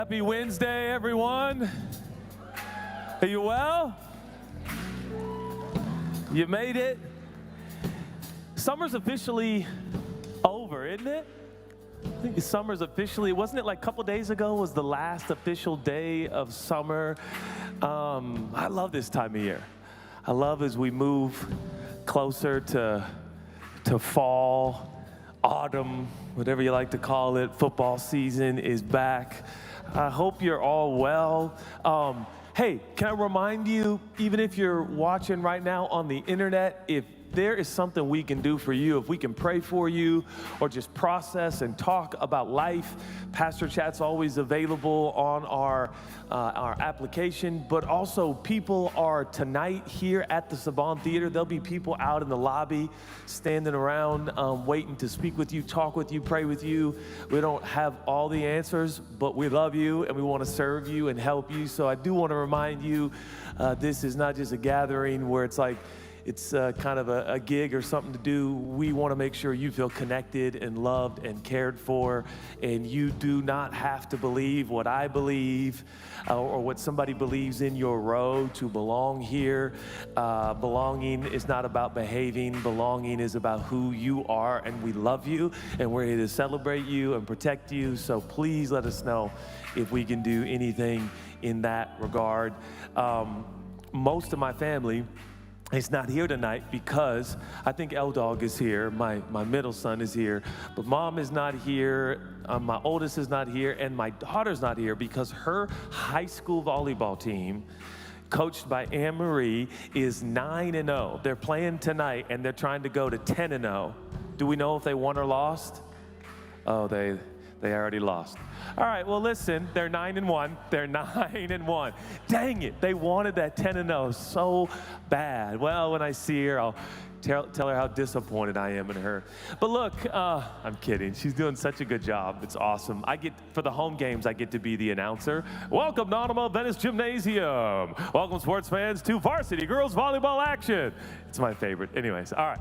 Happy Wednesday, everyone. Are you well? You made it. Summer's officially over, isn't it? I think summer's officially, wasn't it like a couple days ago was the last official day of summer? I love this time of year. I love as we move closer to fall, autumn, whatever you like to call it. Football season is back. I hope you're all well. Hey, can I remind you, even if you're watching right now on the internet, if there is something we can do for you, if we can pray for you or just process and talk about life, Pastor Chat's always available on our application, but also people are tonight here at the Saban Theater. There'll be people out in the lobby standing around waiting to speak with you, talk with you, pray with you. We don't have all the answers, but we love you and we want to serve you and help you. So I do want to remind you, this is not just a gathering where it's like, it's kind of a gig or something to do. We want to make sure you feel connected and loved and cared for, and you do not have to believe what I believe or what somebody believes in your row to belong here. Belonging is not about behaving. Belonging is about who you are, and we love you, and we're here to celebrate you and protect you. So please let us know if we can do anything in that regard. Most of my family is not here tonight because I think L-Dog is here, my middle son is here, but mom is not here, my oldest is not here, and my daughter's not here because her high school volleyball team, coached by Anne Marie, is 9-0. They're playing tonight and they're trying to go to 10-0. Do we know if they won or lost? Oh, they already lost. All right, well, listen, they're 9-1. They're 9-1. Dang it, they wanted that 10-0 so bad. Well, when I see her, I'll tell her how disappointed I am in her. But look, I'm kidding. She's doing such a good job. It's awesome. For the home games, I get to be the announcer. Welcome to Automobile Venice Gymnasium. Welcome, sports fans, to varsity girls volleyball action. It's my favorite. Anyways, all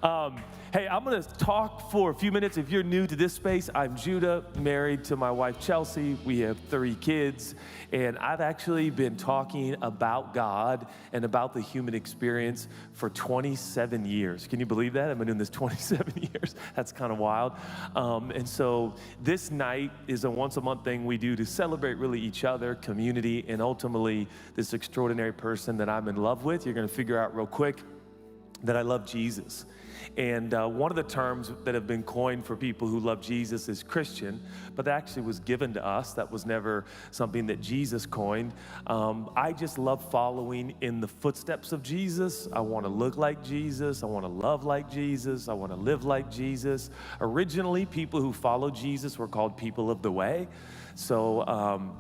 right. Hey, I'm going to talk for a few minutes. If you're new to this space, I'm Judah, married to my wife, Chelsea. We have 3 kids, and I've actually been talking about God and about the human experience for 27 years. Can you believe that? I've been doing this 27 years. That's kind of wild. And so this night is a once-a-month thing we do to celebrate really each other, community, and ultimately this extraordinary person that I'm in love with. You're going to figure out real quick that I love Jesus. And one of the terms that have been coined for people who love Jesus is Christian, but that actually was given to us. That was never something that Jesus coined. I just love following in the footsteps of Jesus. I want to look like Jesus. I want to love like Jesus. I want to live like Jesus. Originally, people who followed Jesus were called people of the way. So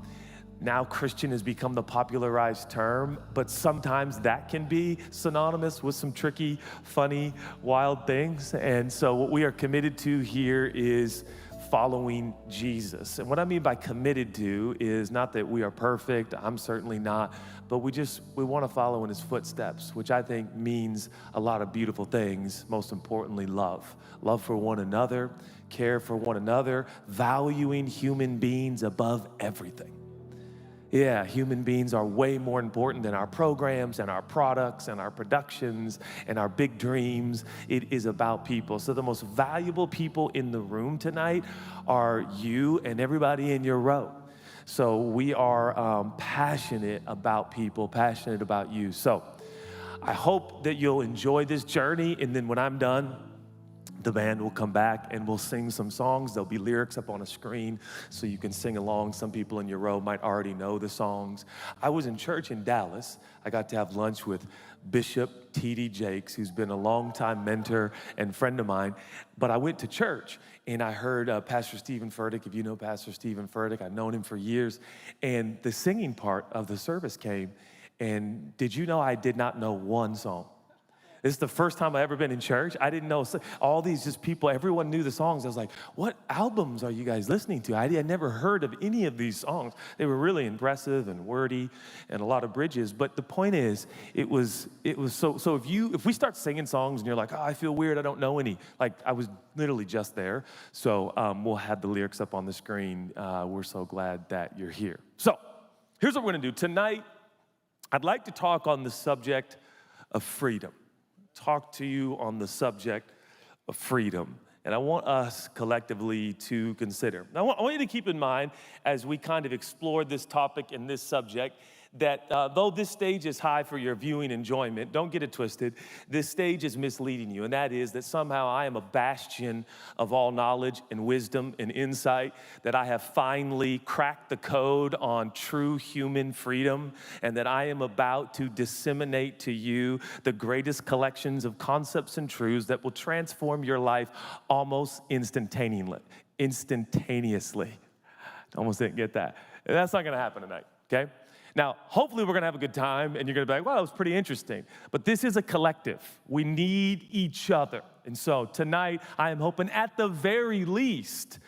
now Christian has become the popularized term, but sometimes that can be synonymous with some tricky, funny, wild things. And so what we are committed to here is following Jesus. And what I mean by committed to is not that we are perfect, I'm certainly not, but we want to follow in his footsteps, which I think means a lot of beautiful things, most importantly, love. Love for one another, care for one another, valuing human beings above everything. Yeah, human beings are way more important than our programs and our products and our productions and our big dreams. It is about people. So the most valuable people in the room tonight are you and everybody in your row. So we are passionate about people, passionate about you. So I hope that you'll enjoy this journey, and then when I'm done, the band will come back and we'll sing some songs. There'll be lyrics up on a screen so you can sing along. Some people in your row might already know the songs. I was in church in Dallas. I got to have lunch with Bishop T.D. Jakes, who's been a longtime mentor and friend of mine. But I went to church and I heard Pastor Stephen Furtick. If you know Pastor Stephen Furtick, I've known him for years. And the singing part of the service came. And did you know I did not know one song? This is the first time I've ever been in church. I didn't know all these just people, everyone knew the songs. I was like, what albums are you guys listening to? I had never heard of any of these songs. They were really impressive and wordy and a lot of bridges. But the point is, it was so if we start singing songs and you're like, oh, I feel weird, I don't know any. Like, I was literally just there. So we'll have the lyrics up on the screen. We're so glad that you're here. So here's what we're gonna do. Tonight, I'd like to talk on the subject of freedom. Talk to you on the subject of freedom. And I want us collectively to consider. Now, I want you to keep in mind as we kind of explore this topic and this subject that though this stage is high for your viewing enjoyment, don't get it twisted, this stage is misleading you, and that is that somehow I am a bastion of all knowledge and wisdom and insight, that I have finally cracked the code on true human freedom, and that I am about to disseminate to you the greatest collections of concepts and truths that will transform your life almost instantaneously. Almost didn't get that. That's not gonna happen tonight, okay? Now, hopefully we're gonna have a good time and you're gonna be like, wow, that was pretty interesting. But this is a collective. We need each other. And so tonight, I am hoping at the very least,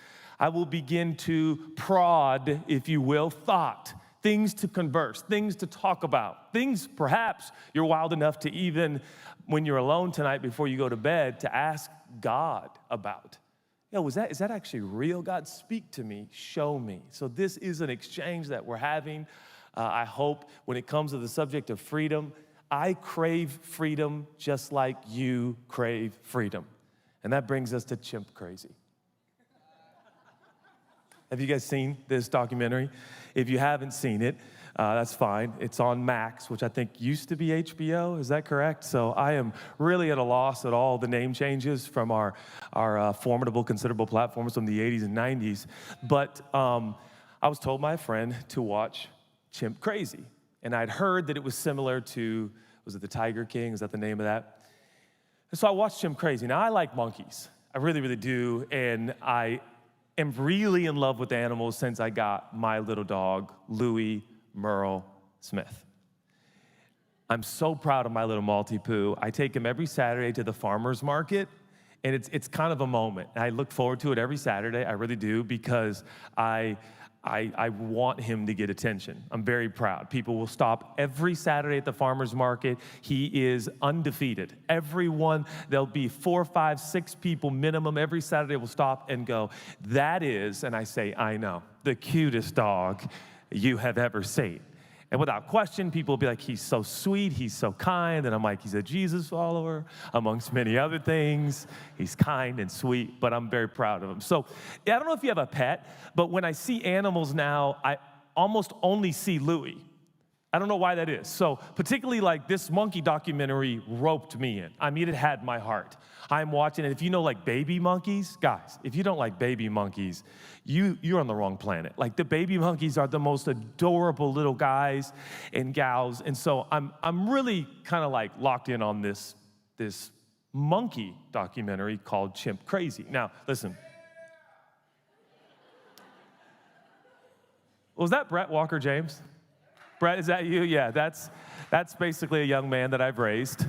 I will begin to prod, if you will, thought, things to converse, things to talk about, things perhaps you're wild enough to even, when you're alone tonight before you go to bed, to ask God about. Is that actually real? God, speak to me, show me. So this is an exchange that we're having. I hope when it comes to the subject of freedom, I crave freedom just like you crave freedom. And that brings us to Chimp Crazy. Have you guys seen this documentary? If you haven't seen it, that's fine. It's on Max, which I think used to be HBO. Is that correct? So I am really at a loss at all the name changes from our formidable, considerable platforms from the 80s and 90s. But I was told by a friend to watch Chimp Crazy. And I'd heard that it was similar to, was it the Tiger King? Is that the name of that? And so I watched Chimp Crazy. Now, I like monkeys. I really, really do. And I am really in love with animals since I got my little dog, Louis Merle Smith. I'm so proud of my little Maltipoo. I take him every Saturday to the farmer's market, and it's kind of a moment. I look forward to it every Saturday. I really do, because I want him to get attention. I'm very proud. People will stop every Saturday at the farmer's market. He is undefeated. Everyone, there'll be 4, 5, 6 people minimum every Saturday will stop and go, that is, and I say, I know, the cutest dog you have ever seen. And without question, people will be like, he's so sweet, he's so kind. And I'm like, he's a Jesus follower, amongst many other things. He's kind and sweet, but I'm very proud of him. So I don't know if you have a pet, but when I see animals now, I almost only see Louis. I don't know why that is. So particularly like this monkey documentary roped me in. I mean, it had my heart. I'm watching it. If you know like baby monkeys, guys, if you don't like baby monkeys, you're on the wrong planet. Like the baby monkeys are the most adorable little guys and gals. And so I'm really kind of like locked in on this monkey documentary called Chimp Crazy. Now, listen. Was that Brett Walker James? Brett, is that you? Yeah, that's basically a young man that I've raised.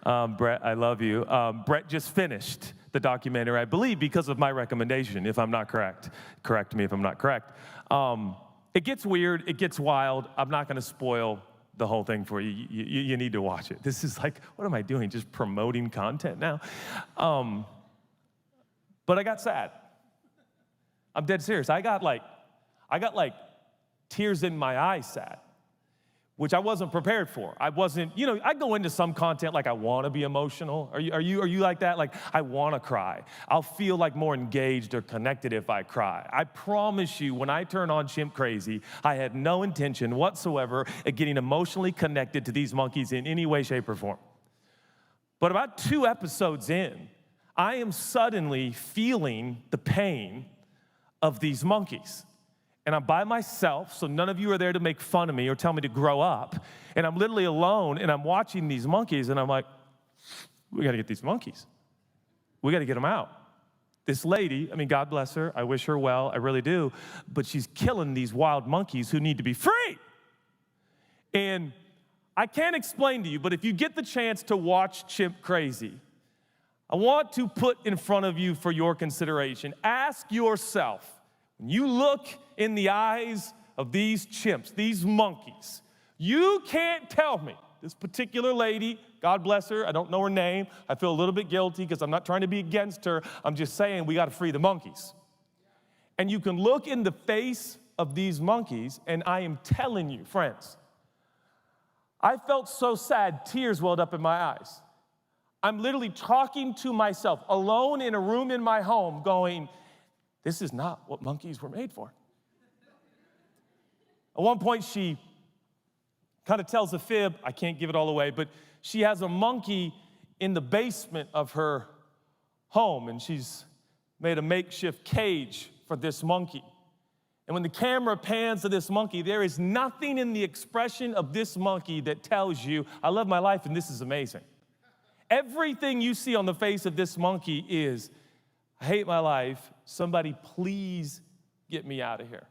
Brett, I love you. Brett just finished the documentary, I believe, because of my recommendation, if I'm not correct. Correct me if I'm not correct. It gets weird. It gets wild. I'm not going to spoil the whole thing for you. You need to watch it. This is like, what am I doing? Just promoting content now? But I got sad. I'm dead serious. I got like tears in my eyes sad, which I wasn't prepared for. I wasn't, I go into some content like I want to be emotional. Are you like that? Like, I want to cry. I'll feel like more engaged or connected if I cry. I promise you, when I turn on Chimp Crazy, I had no intention whatsoever of getting emotionally connected to these monkeys in any way, shape, or form. But about 2 episodes in, I am suddenly feeling the pain of these monkeys. And I'm by myself, so none of you are there to make fun of me or tell me to grow up. And I'm literally alone, and I'm watching these monkeys, and I'm like, we got to get these monkeys. We got to get them out. This lady, I mean, God bless her. I wish her well. I really do. But she's killing these wild monkeys who need to be free. And I can't explain to you, but if you get the chance to watch Chimp Crazy, I want to put in front of you for your consideration. Ask yourself, when you look in the eyes of these chimps, these monkeys, you can't tell me, this particular lady, God bless her, I don't know her name, I feel a little bit guilty because I'm not trying to be against her, I'm just saying we got to free the monkeys. And you can look in the face of these monkeys, and I am telling you, friends, I felt so sad, tears welled up in my eyes. I'm literally talking to myself, alone in a room in my home, going, this is not what monkeys were made for. At one point, she kind of tells a fib, I can't give it all away, but she has a monkey in the basement of her home, and she's made a makeshift cage for this monkey. And when the camera pans to this monkey, there is nothing in the expression of this monkey that tells you, I love my life and this is amazing. Everything you see on the face of this monkey is, I hate my life, somebody please get me out of here.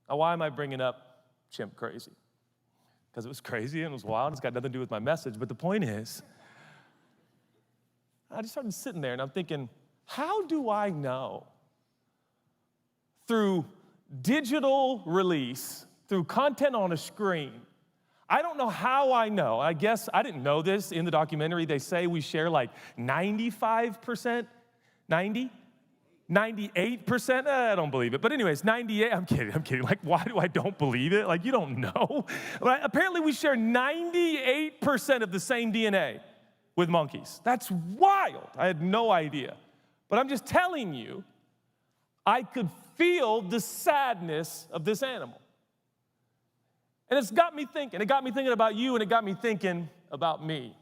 Now, why am I bringing up Chimp Crazy? Because it was crazy and it was wild, it's got nothing to do with my message, but the point is, I just started sitting there and I'm thinking, how do I know through digital release, through content on a screen, I don't know how I know. I guess I didn't know this. In the documentary, they say we share like 95%, 90? 98%? I don't believe it. But anyways, 98, I'm kidding. Like, why do I don't believe it? Like, you don't know. But apparently we share 98% of the same DNA with monkeys. That's wild. I had no idea. But I'm just telling you, I could feel the sadness of this animal. And it's got me thinking. It got me thinking about you, and it got me thinking about me.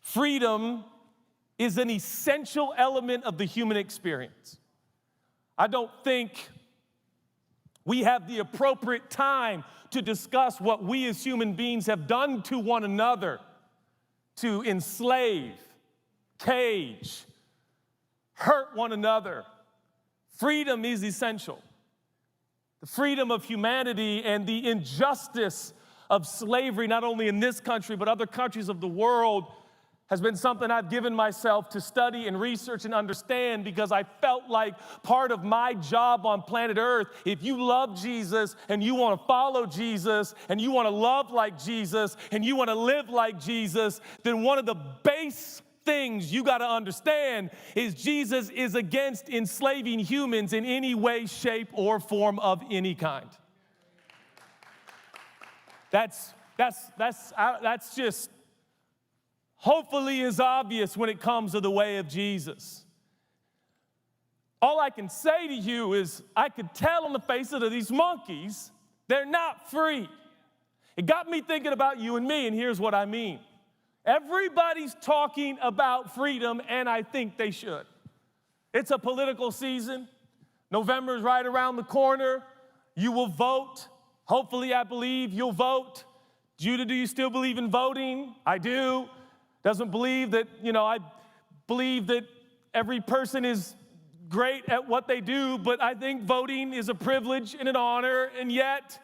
Freedom is an essential element of the human experience. I don't think we have the appropriate time to discuss what we as human beings have done to one another to enslave, cage, hurt one another. Freedom is essential. The freedom of humanity and the injustice of slavery, not only in this country, but other countries of the world, has been something I've given myself to study and research and understand, because I felt like part of my job on planet Earth, if you love Jesus and you want to follow Jesus and you want to love like Jesus and you want to live like Jesus, then one of the base things you got to understand is Jesus is against enslaving humans in any way, shape, or form of any kind. That's just hopefully is obvious when it comes to the way of Jesus. All I can say to you is I could tell on the faces of these monkeys, they're not free. It got me thinking about you and me, and here's what I mean. Everybody's talking about freedom, and I think they should. It's a political season. November's right around the corner. You will vote. Hopefully, I believe you'll vote. Judah, do you still believe in voting? I do. Doesn't believe that, I believe that every person is great at what they do, but I think voting is a privilege and an honor, and yet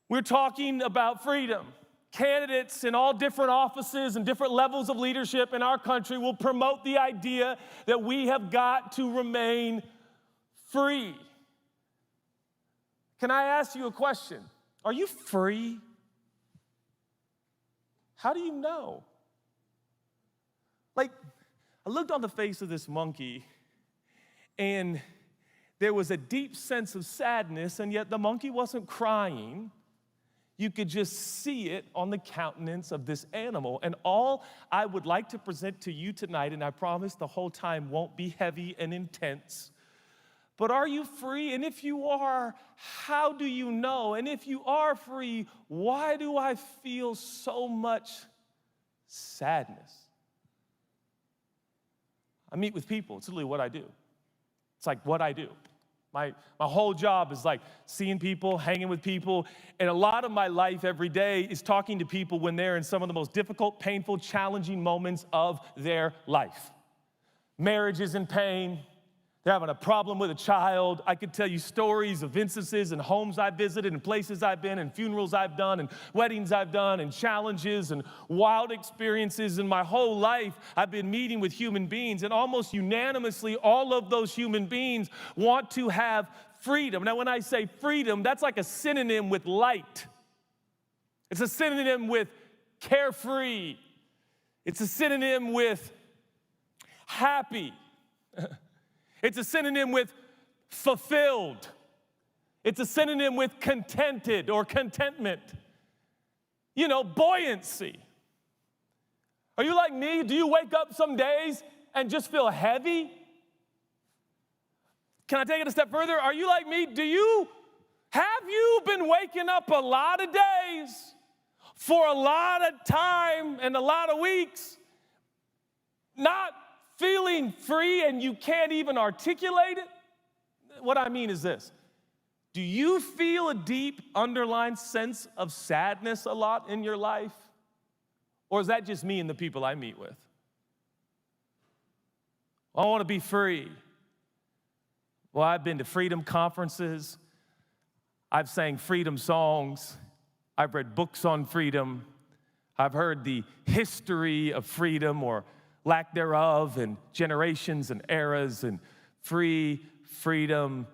we're talking about freedom. Candidates in all different offices and different levels of leadership in our country will promote the idea that we have got to remain free. Can I ask you a question? Are you free? How do you know? Like, I looked on the face of this monkey, and there was a deep sense of sadness, and yet the monkey wasn't crying. You could just see it on the countenance of this animal. And all I would like to present to you tonight, and I promise the whole time won't be heavy and intense, but are you free? And if you are, how do you know? And if you are free, why do I feel so much sadness? I meet with people. It's literally what I do. It's like what I do. My whole job is like seeing people, hanging with people, and a lot of my life every day is talking to people when they're in some of the most difficult, painful, challenging moments of their life. Marriage is in pain. They're having a problem with a child. I could tell you stories of instances and homes I've visited and places I've been and funerals I've done and weddings I've done and challenges and wild experiences in my whole life. I've been meeting with human beings, and almost unanimously, all of those human beings want to have freedom. Now, when I say freedom, that's like a synonym with light. It's a synonym with carefree. It's a synonym with happy. It's a synonym with fulfilled. It's a synonym with contented or contentment. You know, buoyancy. Are you like me? Do you wake up some days and just feel heavy? Can I take it a step further? Are you like me? Have you been waking up a lot of days for a lot of time and a lot of weeks, not feeling free, and you can't even articulate it? What I mean is this. Do you feel a deep underlying sense of sadness a lot in your life? Or is that just me and the people I meet with? I want to be free. Well, I've been to freedom conferences. I've sang freedom songs. I've read books on freedom. I've heard the history of freedom or lack thereof, and generations and eras, and freedom.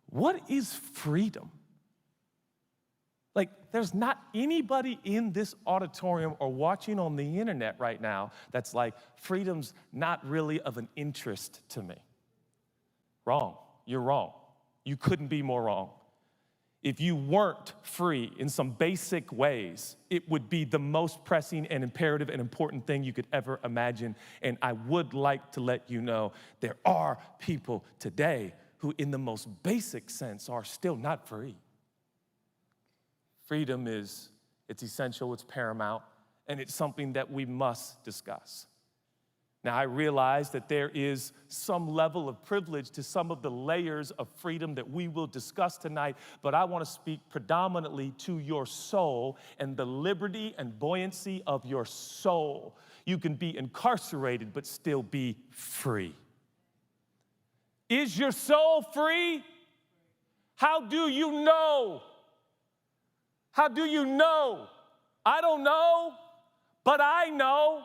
What is freedom? Like, there's not anybody in this auditorium or watching on the internet right now that's like, freedom's not really of an interest to me. Wrong. You're wrong. You couldn't be more wrong. If you weren't free in some basic ways, it would be the most pressing and imperative and important thing you could ever imagine. And I would like to let you know there are people today who, in the most basic sense, are still not free. Freedom it's essential, it's paramount, and it's something that we must discuss. Now, I realize that there is some level of privilege to some of the layers of freedom that we will discuss tonight, but I want to speak predominantly to your soul and the liberty and buoyancy of your soul. You can be incarcerated but still be free. Is your soul free? How do you know? How do you know? I don't know, but I know.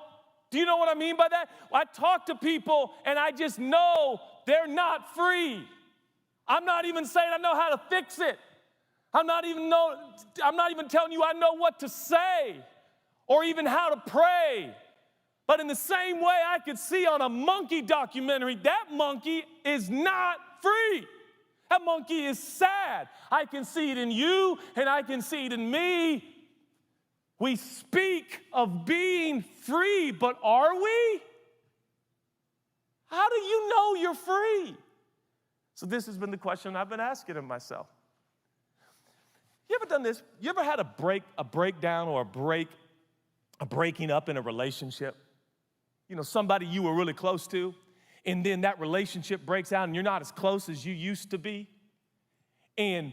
Do you know what I mean by that? I talk to people and I just know they're not free. I'm not even saying I know how to fix it. I'm not even telling you I know what to say or even how to pray. But in the same way I could see on a monkey documentary, that monkey is not free. That monkey is sad. I can see it in you and I can see it in me. We speak of being free, but are we? How do you know you're free? So this has been the question I've been asking of myself. You ever done this? You ever had a breakdown or a breaking up in a relationship? You know, somebody you were really close to, and then that relationship breaks out and you're not as close as you used to be. And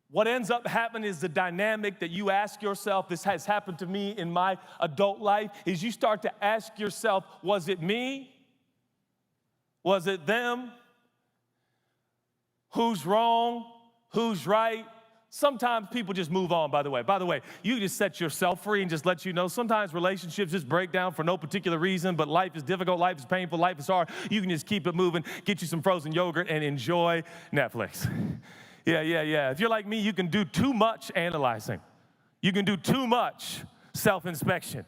what ends up happening is the dynamic that you ask yourself, this has happened to me in my adult life, is you start to ask yourself, was it me? Was it them? Who's wrong? Who's right? Sometimes people just move on, by the way. By the way, you just set yourself free and just let you know sometimes relationships just break down for no particular reason, but life is difficult, life is painful, life is hard. You can just keep it moving, get you some frozen yogurt, and enjoy Netflix. Yeah. If you're like me, you can do too much analyzing. You can do too much self-inspection.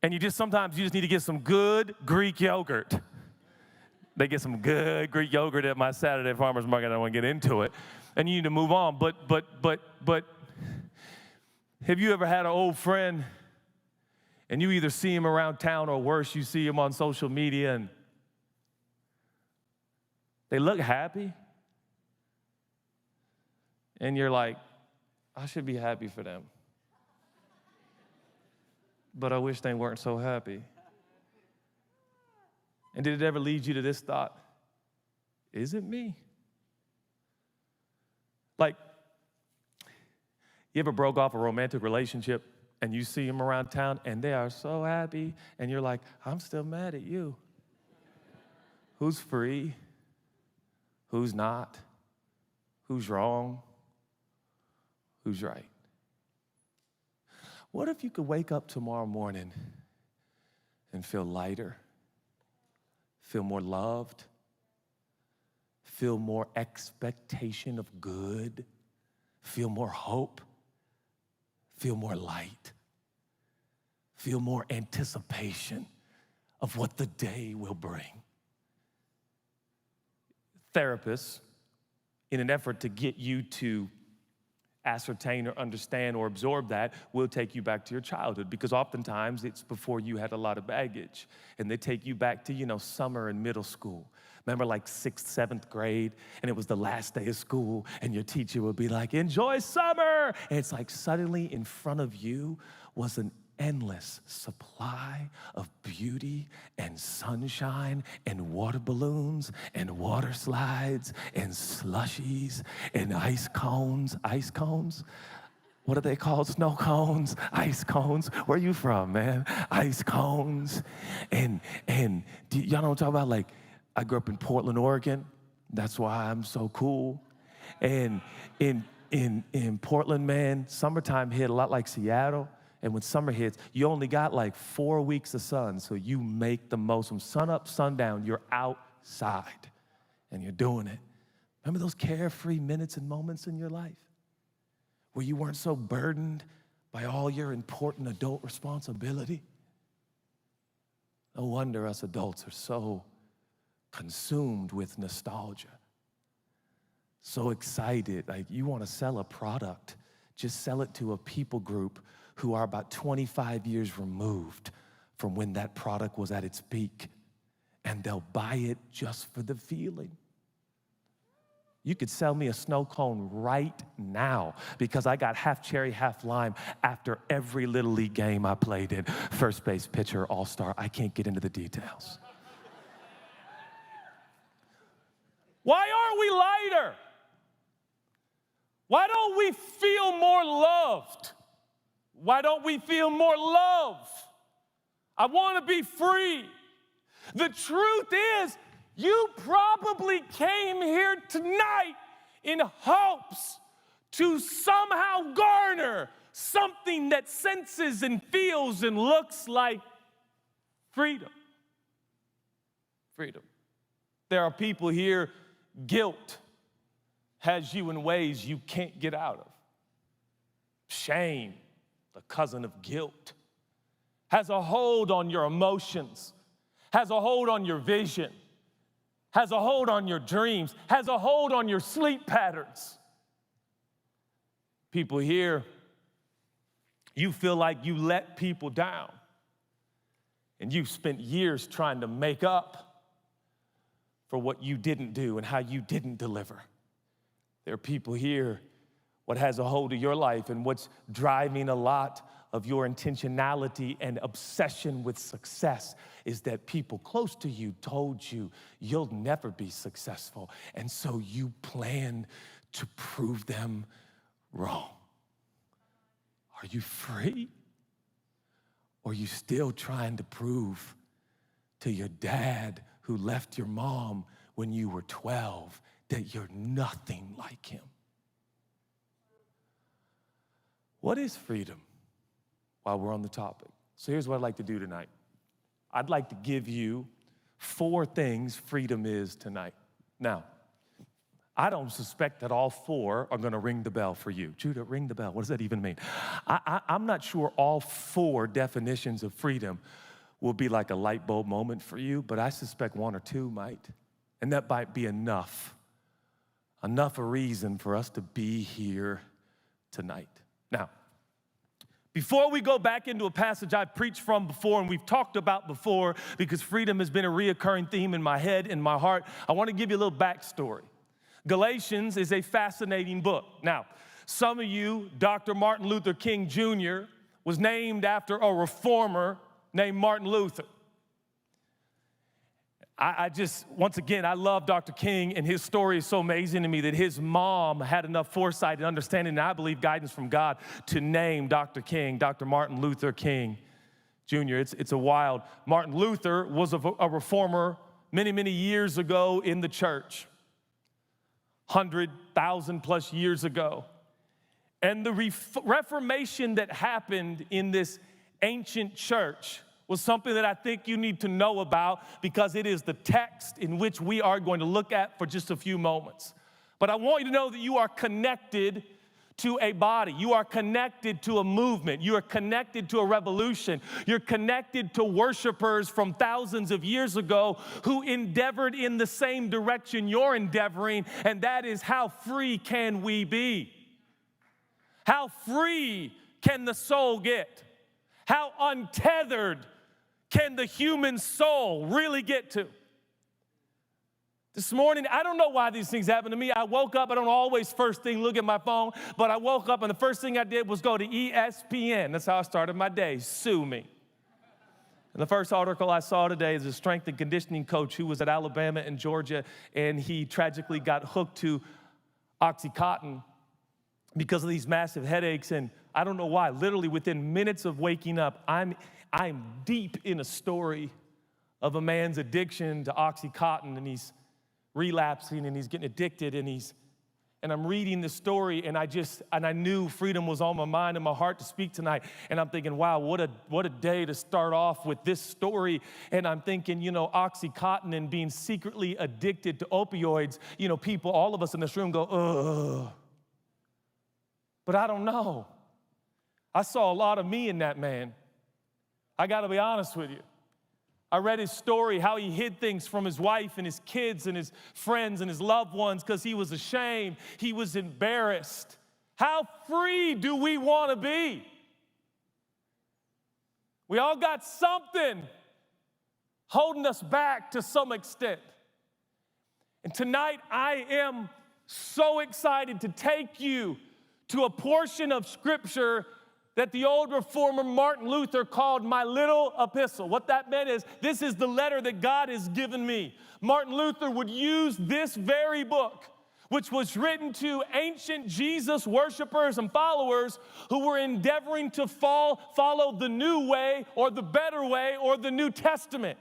And sometimes you just need to get some good Greek yogurt. They get some good Greek yogurt at my Saturday farmer's market. I don't want to get into it. And you need to move on. But have you ever had an old friend and you either see him around town or worse, you see him on social media and they look happy? And you're like, I should be happy for them. But I wish they weren't so happy. And did it ever lead you to this thought? Is it me? Like, you ever broke off a romantic relationship and you see them around town and they are so happy and you're like, I'm still mad at you. Who's free? Who's not? Who's wrong? Who's right? What if you could wake up tomorrow morning and feel lighter, feel more loved, feel more expectation of good, feel more hope, feel more light, feel more anticipation of what the day will bring? Therapists, in an effort to get you to ascertain or understand or absorb that, will take you back to your childhood, because oftentimes it's before you had a lot of baggage. And they take you back to, summer in middle school. Remember, like 6th, 7th grade, and it was the last day of school, and your teacher would be like, "Enjoy summer!" And it's like suddenly in front of you was an endless supply of beauty and sunshine and water balloons and water slides and slushies and ice cones. Ice cones? What are they called? Snow cones? Ice cones? Where are you from, man? Ice cones. And y'all know what I'm talking about? Like, I grew up in Portland, Oregon. That's why I'm so cool. And in Portland, man, summertime hit a lot like Seattle. And when summer hits, you only got like 4 weeks of sun, so you make the most. From sun up, sundown, you're outside, and you're doing it. Remember those carefree minutes and moments in your life where you weren't so burdened by all your important adult responsibility? No wonder us adults are so consumed with nostalgia, so excited. Like, you want to sell a product, just sell it to a people group who are about 25 years removed from when that product was at its peak, and they'll buy it just for the feeling. You could sell me a snow cone right now, because I got half cherry, half lime after every Little League game I played in. First base, pitcher, all-star. I can't get into the details. Why aren't we lighter? Why don't we feel more loved? Why don't we feel more love? I want to be free. The truth is, you probably came here tonight in hopes to somehow garner something that senses and feels and looks like freedom. Freedom. There are people here, guilt has you in ways you can't get out of. Shame, the cousin of guilt, has a hold on your emotions, has a hold on your vision, has a hold on your dreams, has a hold on your sleep patterns. People here, you feel like you let people down, and you've spent years trying to make up for what you didn't do and how you didn't deliver. There are people here, what has a hold of your life and what's driving a lot of your intentionality and obsession with success is that people close to you told you you'll never be successful, and so you plan to prove them wrong. Are you free? Or are you still trying to prove to your dad, who left your mom when you were 12, that you're nothing like him? What is freedom? While we're on the topic. So here's what I'd like to do tonight. I'd like to give you 4 things freedom is tonight. Now, I don't suspect that all 4 are going to ring the bell for you. Judah, ring the bell. What does that even mean? I'm not sure all 4 definitions of freedom will be like a light bulb moment for you, but I suspect 1 or 2 might. And that might be enough a reason for us to be here tonight. Now, before we go back into a passage I've preached from before and we've talked about before, because freedom has been a reoccurring theme in my head, in my heart, I want to give you a little backstory. Galatians is a fascinating book. Now, some of you, Dr. Martin Luther King Jr. was named after a reformer named Martin Luther. Once again, I love Dr. King, and his story is so amazing to me that his mom had enough foresight and understanding, and I believe guidance from God, to name Dr. King, Dr. Martin Luther King Jr. It's a wild. Martin Luther was a reformer many, many years ago in the church, 100,000 plus years ago. And the Reformation that happened in this ancient church was something that I think you need to know about, because it is the text in which we are going to look at for just a few moments. But I want you to know that you are connected to a body. You are connected to a movement. You are connected to a revolution. You're connected to worshipers from thousands of years ago who endeavored in the same direction you're endeavoring, and that is, how free can we be? How free can the soul get? How untethered can the human soul really get to? This morning, I don't know why these things happen to me. I woke up, I don't always first thing look at my phone, but I woke up and the first thing I did was go to ESPN. That's how I started my day. Sue me. And the first article I saw today is a strength and conditioning coach who was at Alabama and Georgia, and he tragically got hooked to Oxycontin because of these massive headaches, and I don't know why. Literally within minutes of waking up, I'm deep in a story of a man's addiction to Oxycontin, and he's relapsing and he's getting addicted, and I'm reading this story, and I knew freedom was on my mind and my heart to speak tonight. And I'm thinking, wow, what a day to start off with this story. And I'm thinking, Oxycontin and being secretly addicted to opioids, people, all of us in this room go, ugh. But I don't know. I saw a lot of me in that man. I got to be honest with you. I read his story, how he hid things from his wife and his kids and his friends and his loved ones because he was ashamed. He was embarrassed. How free do we want to be? We all got something holding us back to some extent. And tonight I am so excited to take you to a portion of Scripture that the old reformer Martin Luther called my little epistle. What that meant is, this is the letter that God has given me. Martin Luther would use this very book, which was written to ancient Jesus worshipers and followers who were endeavoring to follow the new way or the better way or the New Testament.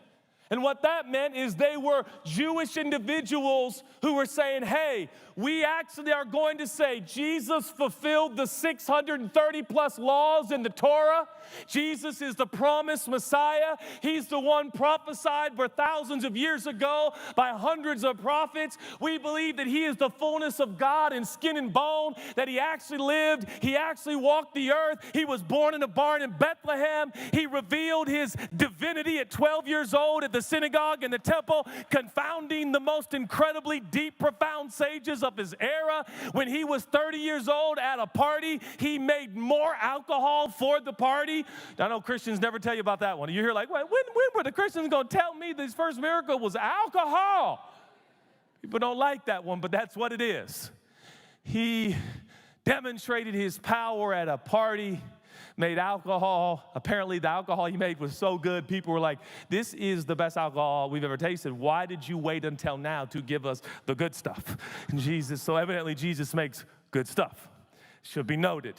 And what that meant is they were Jewish individuals who were saying, hey, we actually are going to say Jesus fulfilled the 630 plus laws in the Torah. Jesus is the promised Messiah. He's the one prophesied for thousands of years ago by hundreds of prophets. We believe that he is the fullness of God in skin and bone, that he actually lived, he actually walked the earth. He was born in a barn in Bethlehem. He revealed his divinity at 12 years old at the synagogue and the temple, confounding the most incredibly deep, profound sages of his era. When he was 30 years old at a party, he made more alcohol for the party. I know Christians never tell you about that one. You're here like, when were the Christians going to tell me this first miracle was alcohol? People don't like that one, but that's what it is. He demonstrated his power at a party, made alcohol. Apparently the alcohol he made was so good, people were like, this is the best alcohol we've ever tasted. Why did you wait until now to give us the good stuff? So evidently Jesus makes good stuff. Should be noted.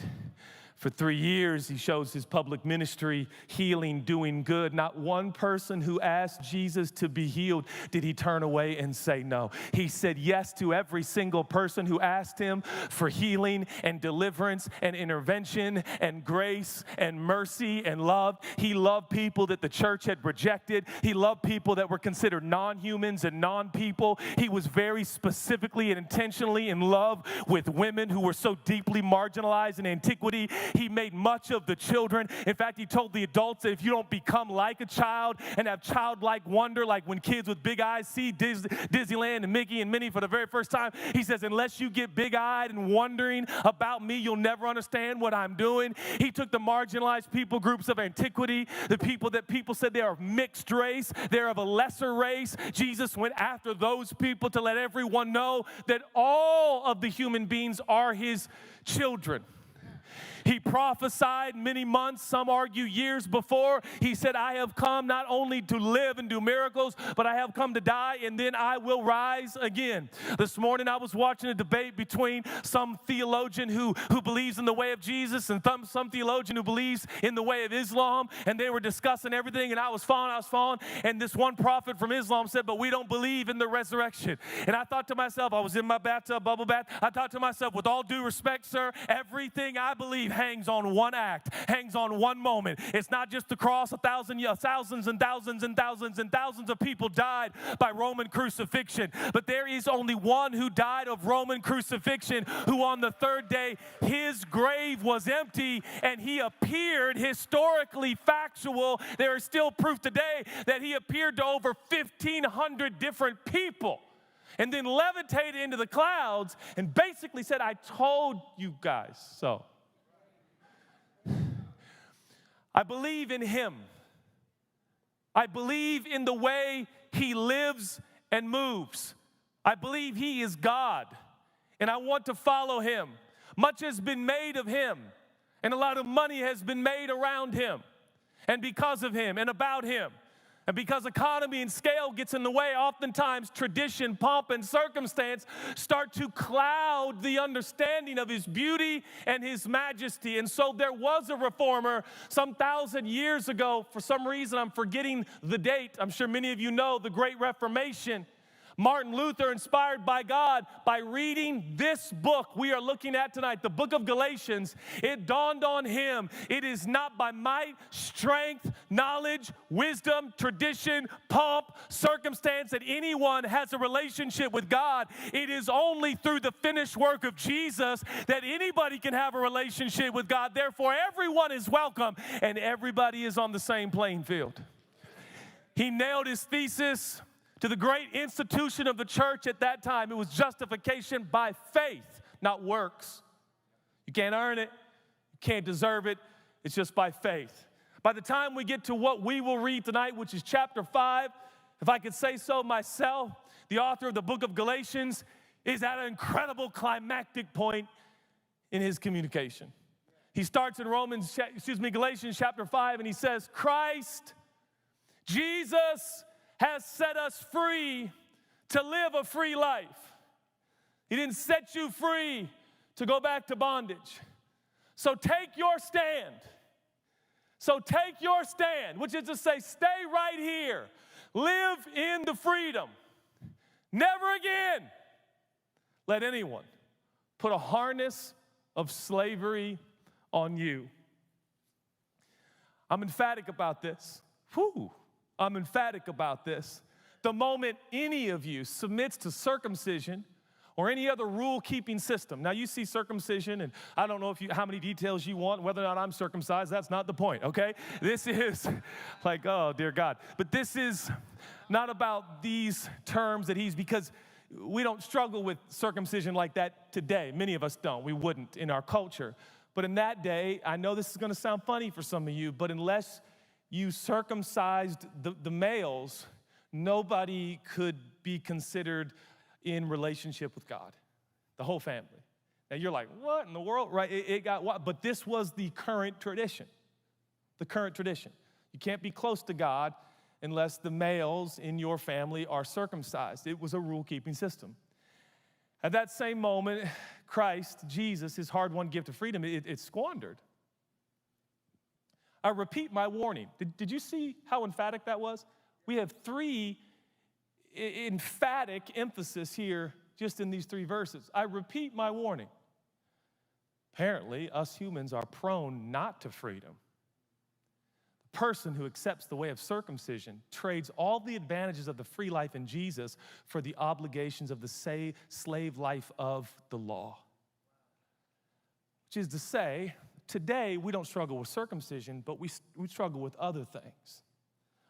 For 3 years, he shows his public ministry, healing, doing good. Not one person who asked Jesus to be healed did he turn away and say no. He said yes to every single person who asked him for healing and deliverance and intervention and grace and mercy and love. He loved people that the church had rejected. He loved people that were considered non-humans and non-people. He was very specifically and intentionally in love with women who were so deeply marginalized in antiquity. He made much of the children. In fact, he told the adults that if you don't become like a child and have childlike wonder, like when kids with big eyes see Disneyland and Mickey and Minnie for the very first time, he says, unless you get big-eyed and wondering about me, you'll never understand what I'm doing. He took the marginalized people groups of antiquity, the people that people said they are mixed race, they're of a lesser race. Jesus went after those people to let everyone know that all of the human beings are his children. He prophesied many months, some argue years before. He said, I have come not only to live and do miracles, but I have come to die, and then I will rise again. This morning I was watching a debate between some theologian who believes in the way of Jesus and some theologian who believes in the way of Islam, and they were discussing everything, and I was following, and this one prophet from Islam said, but we don't believe in the resurrection. And I thought to myself, I was in my bathtub, bubble bath, I thought to myself, with all due respect, sir, everything I believe hangs on one act, hangs on one moment. It's not just the cross. Thousands and thousands and thousands and thousands of people died by Roman crucifixion. But there is only one who died of Roman crucifixion, who on the third day, his grave was empty and he appeared, historically factual. There is still proof today that he appeared to over 1,500 different people, and then levitated into the clouds and basically said, I told you guys so. I believe in him. I believe in the way he lives and moves. I believe he is God, and I want to follow him. Much has been made of him, and a lot of money has been made around him, and because of him, and about him. And because economy and scale gets in the way, oftentimes tradition, pomp, and circumstance start to cloud the understanding of his beauty and his majesty. And so there was a reformer some 1,000 years ago. For some reason, I'm forgetting the date. I'm sure many of you know the Great Reformation. Martin Luther, inspired by God, by reading this book we are looking at tonight, the book of Galatians, it dawned on him, it is not by might, strength, knowledge, wisdom, tradition, pomp, circumstance that anyone has a relationship with God. It is only through the finished work of Jesus that anybody can have a relationship with God. Therefore, everyone is welcome and everybody is on the same playing field. He nailed his thesis to the great institution of the church at that time. It was justification by faith, not works. You can't earn it. You can't deserve it. It's just by faith. By the time we get to what we will read tonight, which is chapter 5, if I could say so myself, the author of the book of Galatians is at an incredible climactic point in his communication. He starts in Galatians chapter 5, and he says, Christ, Jesus, has set us free to live a free life. He didn't set you free to go back to bondage. So take your stand. Which is to say, stay right here. Live in the freedom. Never again let anyone put a harness of slavery on you. I'm emphatic about this. I'm emphatic about this. The moment any of you submits to circumcision or any other rule-keeping system. Now, you see circumcision, and I don't know how many details you want, whether or not I'm circumcised, that's not the point, okay? This is like, oh, dear God. But this is not about these terms because we don't struggle with circumcision like that today. Many of us don't. We wouldn't in our culture. But in that day, I know this is going to sound funny for some of you, but unless you circumcised the males, nobody could be considered in relationship with God, the whole family. Now you're like, what in the world, right? It got what? But this was the current tradition. The current tradition. You can't be close to God unless the males in your family are circumcised. It was a rule-keeping system. At that same moment, Christ, Jesus, his hard-won gift of freedom, it's squandered. I repeat my warning. Did you see how emphatic that was? We have 3 emphatic emphasis here just in these 3 verses. I repeat my warning. Apparently, us humans are prone not to freedom. The person who accepts the way of circumcision trades all the advantages of the free life in Jesus for the obligations of the slave life of the law. Which is to say, today, we don't struggle with circumcision, but we struggle with other things.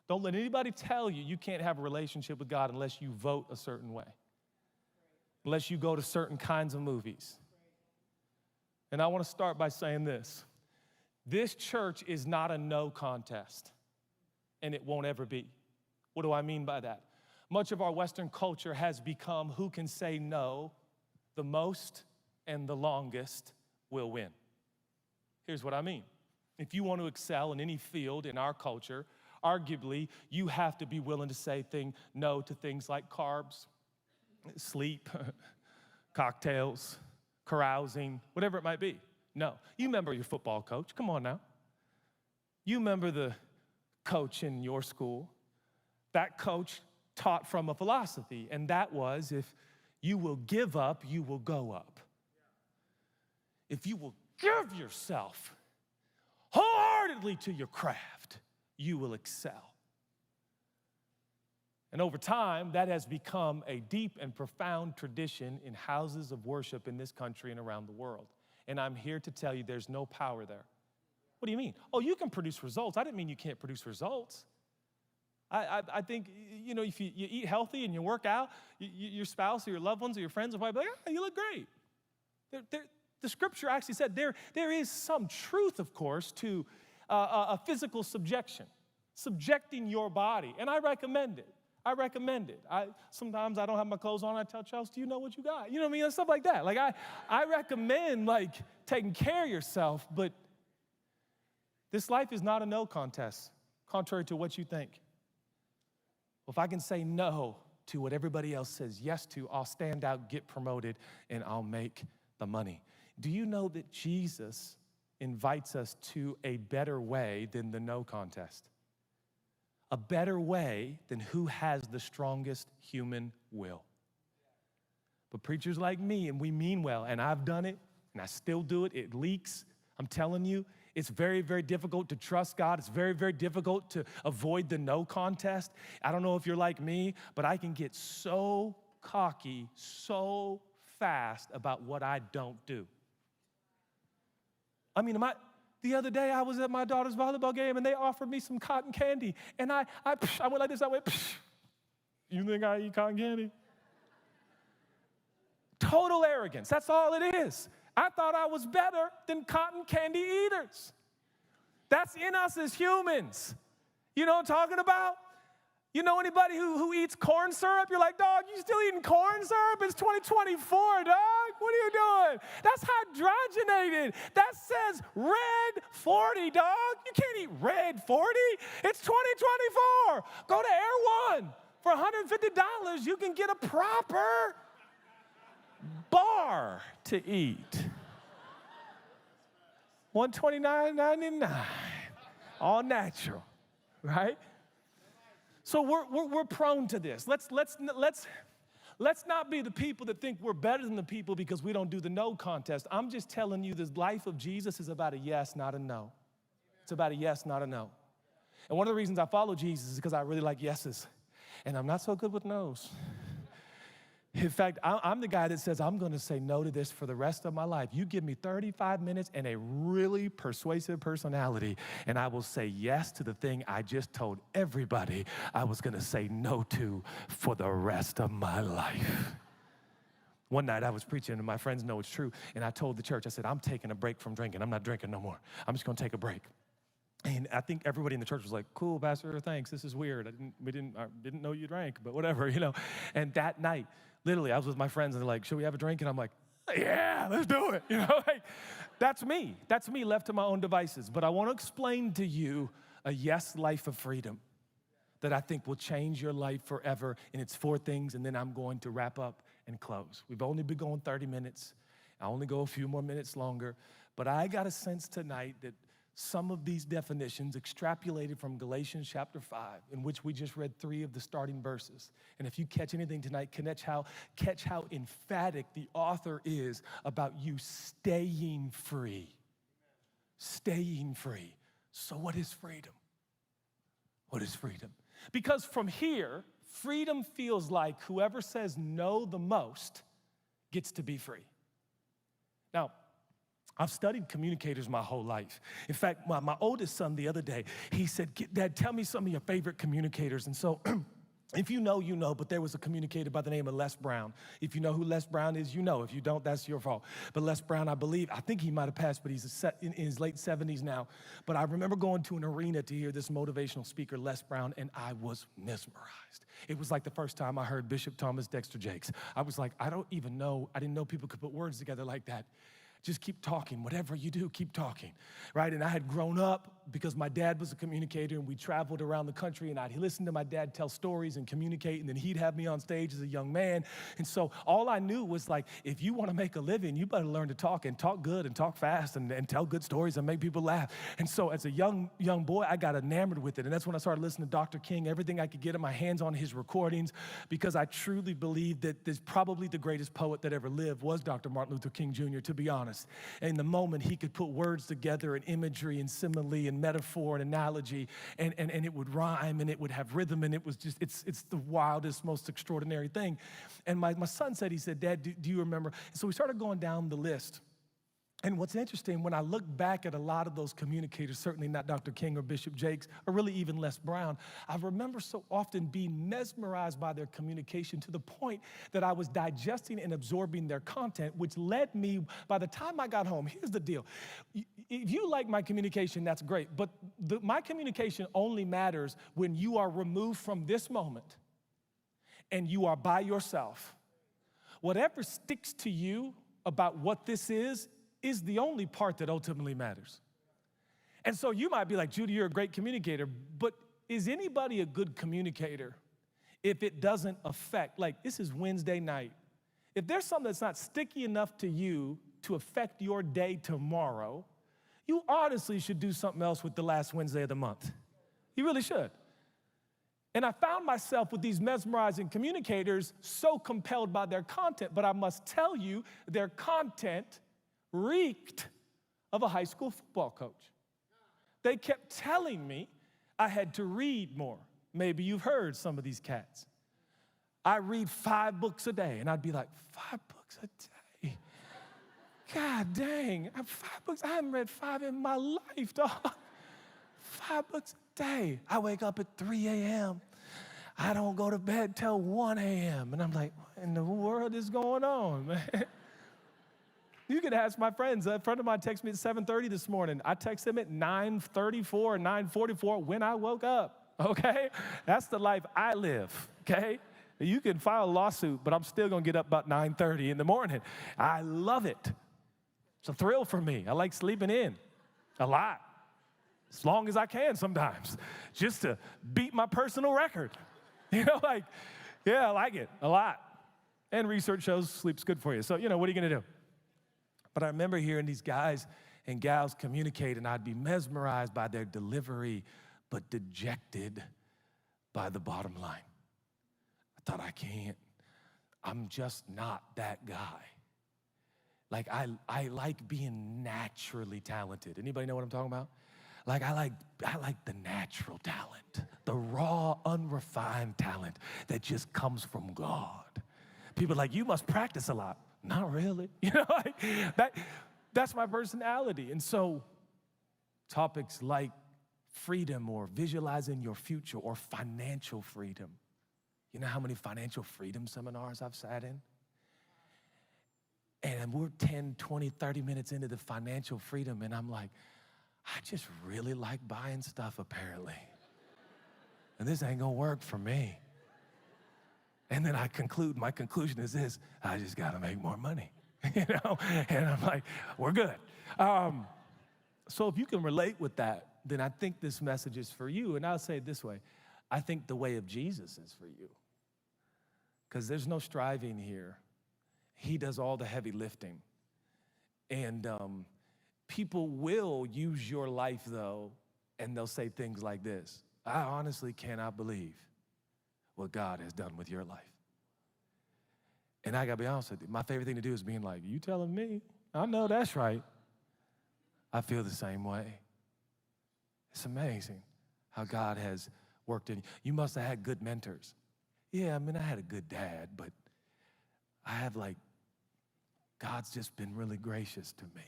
Don't let anybody tell you can't have a relationship with God unless you vote a certain way, unless you go to certain kinds of movies. And I want to start by saying this. This church is not a no contest, and it won't ever be. What do I mean by that? Much of our Western culture has become who can say no the most and the longest will win. Here's what I mean. If you want to excel in any field in our culture, arguably, you have to be willing to say no to things like carbs, sleep, cocktails, carousing, whatever it might be. No. You remember your football coach. Come on now. You remember the coach in your school. That coach taught from a philosophy, and that was, if you will give up, you will go up. If you will give yourself wholeheartedly to your craft, you will excel. And over time, that has become a deep and profound tradition in houses of worship in this country and around the world. And I'm here to tell you there's no power there. What do you mean? Oh, you can produce results. I didn't mean you can't produce results. I think, if you eat healthy and you work out, your spouse or your loved ones or your friends will probably be like, oh, you look great. The scripture actually said there is some truth, of course, to a physical subjecting your body. And I recommend it. Sometimes I don't have my clothes on. I tell Charles, do you know what you got? You know what I mean? Stuff like that. Like I recommend taking care of yourself, but this life is not a no contest, contrary to what you think. Well, if I can say no to what everybody else says yes to, I'll stand out, get promoted, and I'll make the money. Do you know that Jesus invites us to a better way than the no contest? A better way than who has the strongest human will. But preachers like me, and we mean well, and I've done it, and I still do it, it leaks. I'm telling you, it's very, very difficult to trust God. It's very, very difficult to avoid the no contest. I don't know if you're like me, but I can get so cocky so fast about what I don't do. I mean, the other day I was at my daughter's volleyball game and they offered me some cotton candy. And I went like this, I went, psh. You think I eat cotton candy? Total arrogance, that's all it is. I thought I was better than cotton candy eaters. That's in us as humans. You know what I'm talking about? You know anybody who eats corn syrup? You're like, dog, you still eating corn syrup? It's 2024, dog. What are you doing? That's hydrogenated. That says red 40, dog. You can't eat red 40. It's 2024. Go to Air One. For $150, you can get a proper bar to eat. $129.99, all natural, right? So we're prone to this. Let's not be the people that think we're better than the people because we don't do the no contest. I'm just telling you, the life of Jesus is about a yes, not a no. It's about a yes, not a no. And one of the reasons I follow Jesus is because I really like yeses, and I'm not so good with no's. In fact, I'm the guy that says, I'm going to say no to this for the rest of my life. You give me 35 minutes and a really persuasive personality, and I will say yes to the thing I just told everybody I was going to say no to for the rest of my life. One night I was preaching, and my friends know it's true, and I told the church, I said, I'm taking a break from drinking. I'm not drinking no more. I'm just going to take a break. And I think everybody in the church was like, cool, Pastor, thanks. This is weird. I didn't know you drank, but whatever, And that night, literally, I was with my friends, and they're like, should we have a drink? And I'm like, yeah, let's do it. That's me. That's me left to my own devices. But I want to explain to you a yes life of freedom that I think will change your life forever. And it's 4 things, and then I'm going to wrap up and close. We've only been going 30 minutes. I only go a few more minutes longer. But I got a sense tonight that some of these definitions extrapolated from Galatians chapter 5, in which we just read 3 of the starting verses. And if you catch anything tonight, catch how emphatic the author is about you staying free. Staying free. So what is freedom? What is freedom? Because from here, freedom feels like whoever says no the most gets to be free. Now, I've studied communicators my whole life. In fact, my oldest son the other day, he said, Dad, tell me some of your favorite communicators. And so if you know, you know, but there was a communicator by the name of Les Brown. If you know who Les Brown is, you know. If you don't, that's your fault. But Les Brown, I think he might have passed, but he's in his late 70s now. But I remember going to an arena to hear this motivational speaker, Les Brown, and I was mesmerized. It was like the first time I heard Bishop Thomas Dexter Jakes. I was like, I didn't know people could put words together like that. Just keep talking. Whatever you do, keep talking, right? And I had grown up because my dad was a communicator, and we traveled around the country, and I'd listen to my dad tell stories and communicate, and then he'd have me on stage as a young man. And so all I knew was like, if you want to make a living, you better learn to talk, and talk good, and talk fast, and tell good stories and make people laugh. And so as a young boy, I got enamored with it. And that's when I started listening to Dr. King, everything I could get my hands on his recordings, because I truly believe that this probably the greatest poet that ever lived was Dr. Martin Luther King Jr., to be honest. In the moment, he could put words together and imagery and simile and metaphor and analogy, and it would rhyme and it would have rhythm, and it was just, it's the wildest, most extraordinary thing. And my son said, he said, Dad, do you remember? And so we started going down the list. And what's interesting, when I look back at a lot of those communicators, certainly not Dr. King or Bishop Jakes, or really even Les Brown, I remember so often being mesmerized by their communication to the point that I was digesting and absorbing their content, which led me, by the time I got home, here's the deal. If you like my communication, that's great, but my communication only matters when you are removed from this moment and you are by yourself. Whatever sticks to you about what this is the only part that ultimately matters. And so you might be like, Judy, you're a great communicator, but is anybody a good communicator if it doesn't affect, like this is Wednesday night. If there's something that's not sticky enough to you to affect your day tomorrow, you honestly should do something else with the last Wednesday of the month. You really should. And I found myself with these mesmerizing communicators so compelled by their content, but I must tell you, their content reeked of a high school football coach. They kept telling me I had to read more. Maybe you've heard some of these cats. I read 5 books a day, and I'd be like, 5 books a day? God dang, 5 books? I haven't read 5 in my life, dog. 5 books a day. I wake up at 3 a.m. I don't go to bed till 1 a.m. And I'm like, what in the world is going on, man? You can ask my friends. A friend of mine texted me at 7:30 this morning. I texted him at 9:34 or 9:44 when I woke up, okay? That's the life I live, okay? You can file a lawsuit, but I'm still going to get up about 9:30 in the morning. I love it. It's a thrill for me. I like sleeping in a lot, as long as I can sometimes, just to beat my personal record. You know, like, yeah, I like it a lot. And research shows sleep's good for you. So, you know, what are you going to do? But I remember hearing these guys and gals communicate, and I'd be mesmerized by their delivery, but dejected by the bottom line. I thought, I can't. I'm just not that guy. Like, I like being naturally talented. Anybody know what I'm talking about? Like, I like the natural talent, the raw, unrefined talent that just comes from God. People are like, you must practice a lot. Not really. You know, like that's my personality. And so topics like freedom or visualizing your future or financial freedom. You know how many financial freedom seminars I've sat in? And we're 10, 20, 30 minutes into the financial freedom, and I'm like, I just really like buying stuff, apparently. And this ain't gonna work for me. And then my conclusion is this: I just gotta make more money, you know? And I'm like, we're good. So if you can relate with that, then I think this message is for you. And I'll say it this way: I think the way of Jesus is for you. Because there's no striving here. He does all the heavy lifting. And people will use your life, though, and they'll say things like this: I honestly cannot believe what God has done with your life. And I gotta be honest with you, my favorite thing to do is being like, you telling me? I know that's right. I feel the same way. It's amazing how God has worked in you. You must have had good mentors. Yeah, I mean, I had a good dad, but I have God's just been really gracious to me.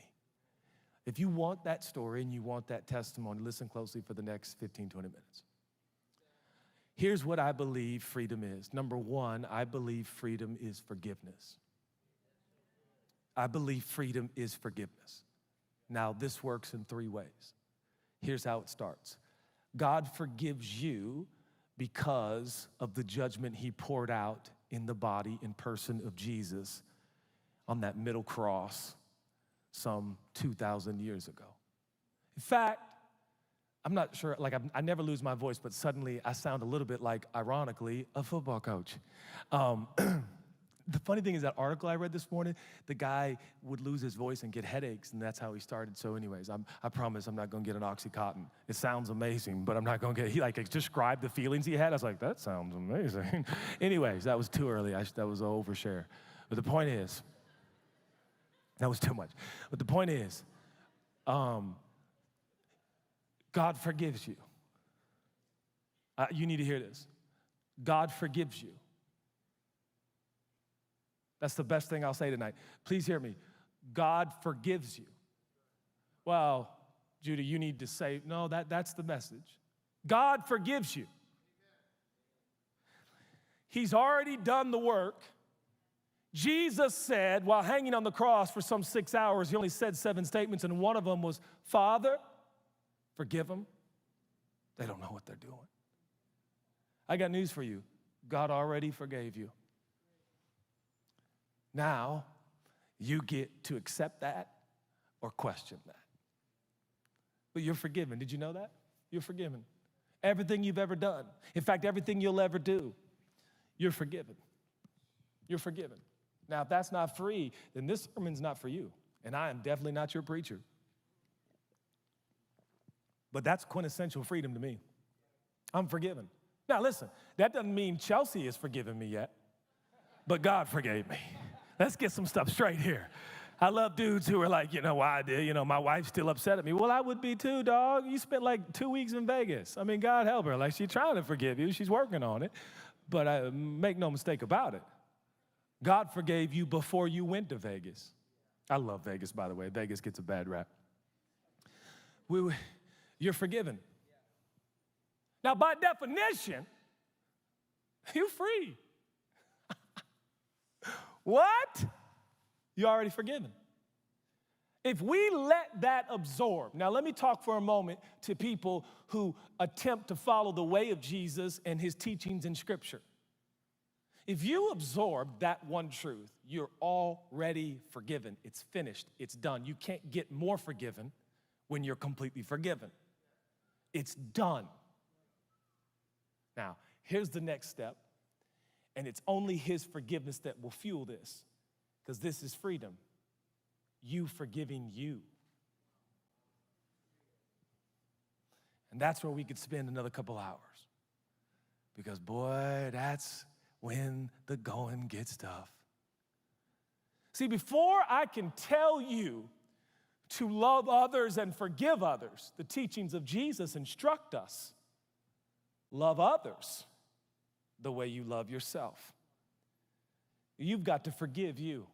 If you want that story and you want that testimony, listen closely for the next 15, 20 minutes. Here's what I believe freedom is. Number one, I believe freedom is forgiveness. I believe freedom is forgiveness. Now, this works in 3 ways. Here's how it starts. God forgives you because of the judgment he poured out in the body and person of Jesus on that middle cross some 2,000 years ago. In fact, I'm not sure, like I never lose my voice, but suddenly I sound a little bit like, ironically, a football coach. The funny thing is that article I read this morning, the guy would lose his voice and get headaches, and that's how he started. So anyways, I promise I'm not going to get an Oxycontin. It sounds amazing, but I'm not going to get, he like described the feelings he had. I was like, that sounds amazing. Anyways, that was too early. That was an overshare. But the point is, that was too much. But the point is, God forgives you. You need to hear this. God forgives you. That's the best thing I'll say tonight. Please hear me. God forgives you. Well, Judah, you need to say, no, that's the message. God forgives you. He's already done the work. Jesus said, while hanging on the cross for some 6 hours, he only said 7 statements, and one of them was, Father, forgive them. They don't know what they're doing. I got news for you. God already forgave you. Now, you get to accept that or question that. But you're forgiven. Did you know that? You're forgiven. Everything you've ever done. In fact, everything you'll ever do, you're forgiven. You're forgiven. Now, if that's not free, then this sermon's not for you. And I am definitely not your preacher. But that's quintessential freedom to me. I'm forgiven. Now, listen, that doesn't mean Chelsea has forgiven me yet, but God forgave me. Let's get some stuff straight here. I love dudes who are like, why I did, my wife's still upset at me. Well, I would be too, dog. You spent like 2 weeks in Vegas. I mean, God help her. Like, she's trying to forgive you. She's working on it. But make no mistake about it. God forgave you before you went to Vegas. I love Vegas, by the way. Vegas gets a bad rap. You're forgiven. Now, by definition, you're free. What? You're already forgiven. If we let that absorb, now let me talk for a moment to people who attempt to follow the way of Jesus and his teachings in Scripture. If you absorb that one truth, you're already forgiven. It's finished. It's done. You can't get more forgiven when you're completely forgiven. It's done. Now, here's the next step. And it's only his forgiveness that will fuel this, because this is freedom. You forgiving you. And that's where we could spend another couple hours. Because, boy, that's when the going gets tough. See, before I can tell you to love others and forgive others, the teachings of Jesus instruct us. Love others the way you love yourself. You've got to forgive you.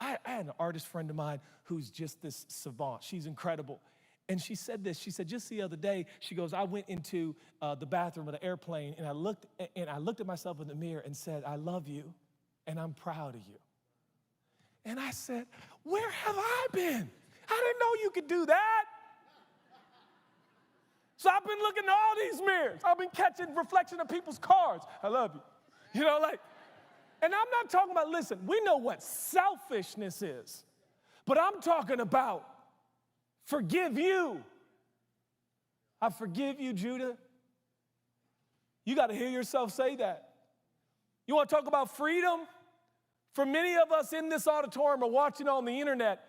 I had an artist friend of mine who's just this savant. She's incredible. And she said this. She said, just the other day, she goes, I went into the bathroom of the airplane, and I looked at myself in the mirror and said, I love you, and I'm proud of you. And I said, where have I been? I didn't know you could do that. So I've been looking at all these mirrors. I've been catching reflection of people's cars. I love you. And I'm not talking about, listen, we know what selfishness is. But I'm talking about forgive you. I forgive you, Judah. You got to hear yourself say that. You want to talk about freedom? For many of us in this auditorium or watching on the internet,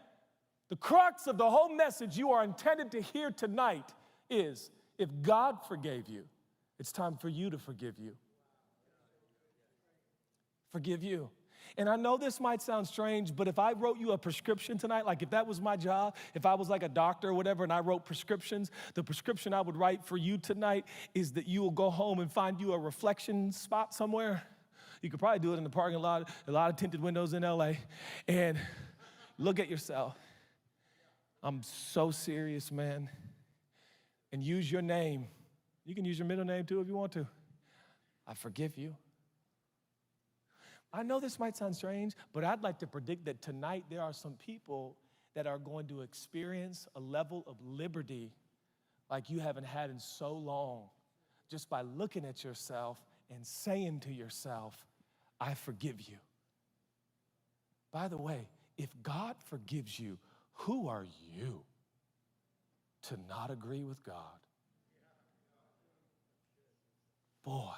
the crux of the whole message you are intended to hear tonight is, if God forgave you, it's time for you to forgive you. Forgive you. And I know this might sound strange, but if I wrote you a prescription tonight, like if that was my job, if I was like a doctor or whatever and I wrote prescriptions, the prescription I would write for you tonight is that you will go home and find you a reflection spot somewhere. You could probably do it in the parking lot, a lot of tinted windows in LA, and look at yourself. I'm so serious, man. And use your name. You can use your middle name too if you want to. I forgive you. I know this might sound strange, but I'd like to predict that tonight there are some people that are going to experience a level of liberty like you haven't had in so long, just by looking at yourself and saying to yourself, I forgive you. By the way, if God forgives you, who are you to not agree with God? Boy,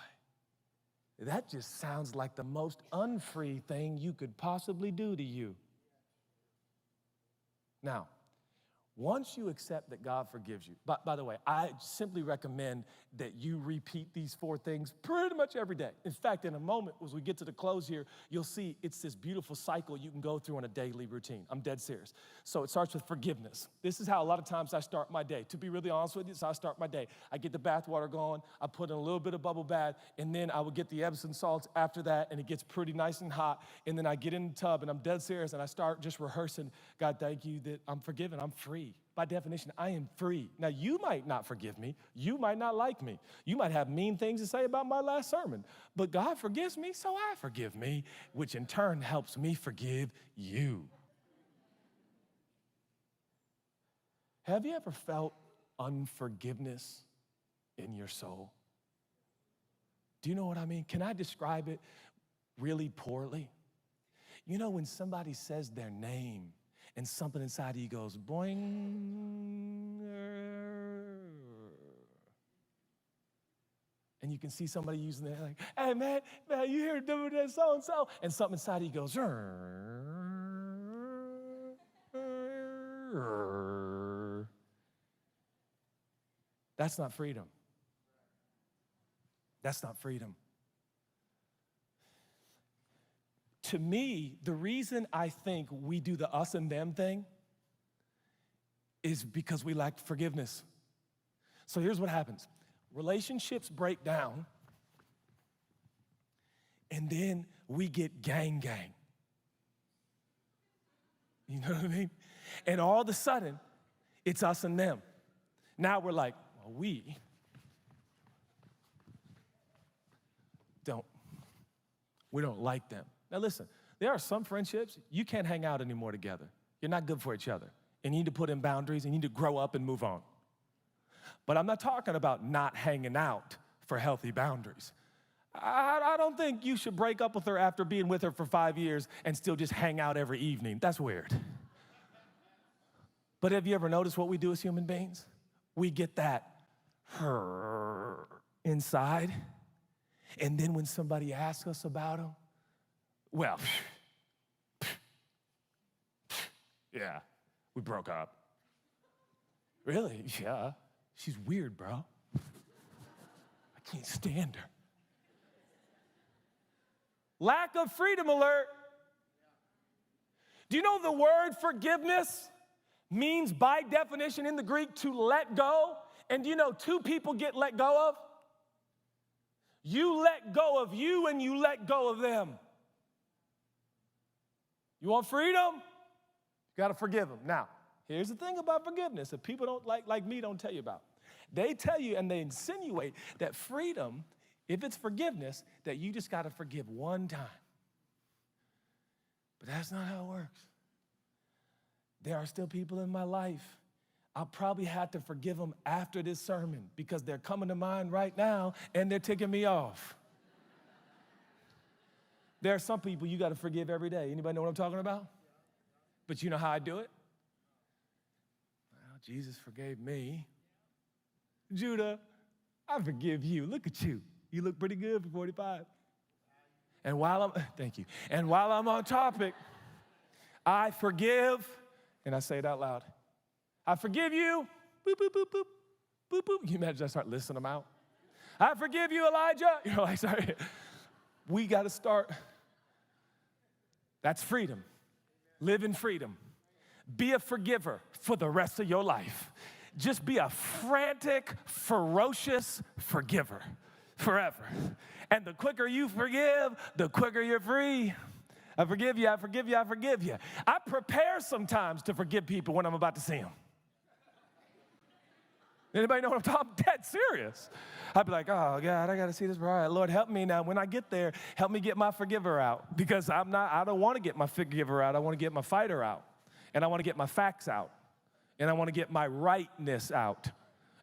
that just sounds like the most unfree thing you could possibly do to you. Now, once you accept that God forgives you, by the way, I simply recommend that you repeat these 4 things pretty much every day. In fact, in a moment, as we get to the close here, you'll see it's this beautiful cycle you can go through in a daily routine. I'm dead serious. So it starts with forgiveness. This is how a lot of times I start my day. To be really honest with you, this is how I start my day. I get the bath water going, I put in a little bit of bubble bath, and then I would get the Epsom salts after that, and it gets pretty nice and hot, and then I get in the tub, and I'm dead serious, and I start just rehearsing, God, thank you that I'm forgiven, I'm free. By definition, I am free. Now, you might not forgive me. You might not like me. You might have mean things to say about my last sermon. But God forgives me, so I forgive me, which in turn helps me forgive you. Have you ever felt unforgiveness in your soul? Do you know what I mean? Can I describe it really poorly? You know when somebody says their name, and something inside of you goes, boing. And you can see somebody using their, like, hey, man, you hear doing that so-and-so? And something inside of you goes, that's not freedom. That's not freedom. To me, the reason I think we do the us and them thing is because we lack forgiveness. So here's what happens. Relationships break down, and then we get gang. You know what I mean? And all of a sudden, it's us and them. Now we're like, well, we don't like them. Now listen, there are some friendships you can't hang out anymore together. You're not good for each other. You need to put in boundaries. You need to grow up and move on. But I'm not talking about not hanging out for healthy boundaries. I don't think you should break up with her after being with her for 5 years and still just hang out every evening. That's weird. But have you ever noticed what we do as human beings? We get that her inside. And then when somebody asks us about them, well, yeah, we broke up. Really? Yeah. She's weird, bro. I can't stand her. Lack of freedom alert. Do you know the word forgiveness means by definition in the Greek to let go? And do you know 2 people get let go of? You let go of you and you let go of them. You want freedom? You got to forgive them. Now, here's the thing about forgiveness that people don't like me don't tell you about. They tell you and they insinuate that freedom, if it's forgiveness, that you just got to forgive one time. But that's not how it works. There are still people in my life. I'll probably have to forgive them after this sermon because they're coming to mind right now and they're ticking me off. There are some people you got to forgive every day. Anybody know what I'm talking about? But you know how I do it? Well, Jesus forgave me. Judah, I forgive you. Look at you. You look pretty good for 45. And thank you. And while I'm on topic, I forgive, and I say it out loud. I forgive you. Boop, boop, boop, boop, boop, boop. Can you imagine I start listing them out? I forgive you, Elijah. You're like, sorry. We got to start. That's freedom. Live in freedom. Be a forgiver for the rest of your life. Just be a frantic, ferocious forgiver forever. And the quicker you forgive, the quicker you're free. I forgive you, I forgive you, I forgive you. I prepare sometimes to forgive people when I'm about to see them. Anybody know what I'm talking about? I'm dead serious. I'd be like, oh, God, I got to see this. All right, Lord, help me now. When I get there, help me get my forgiver out. Because I don't want to get my forgiver out. I want to get my fighter out. And I want to get my facts out. And I want to get my rightness out.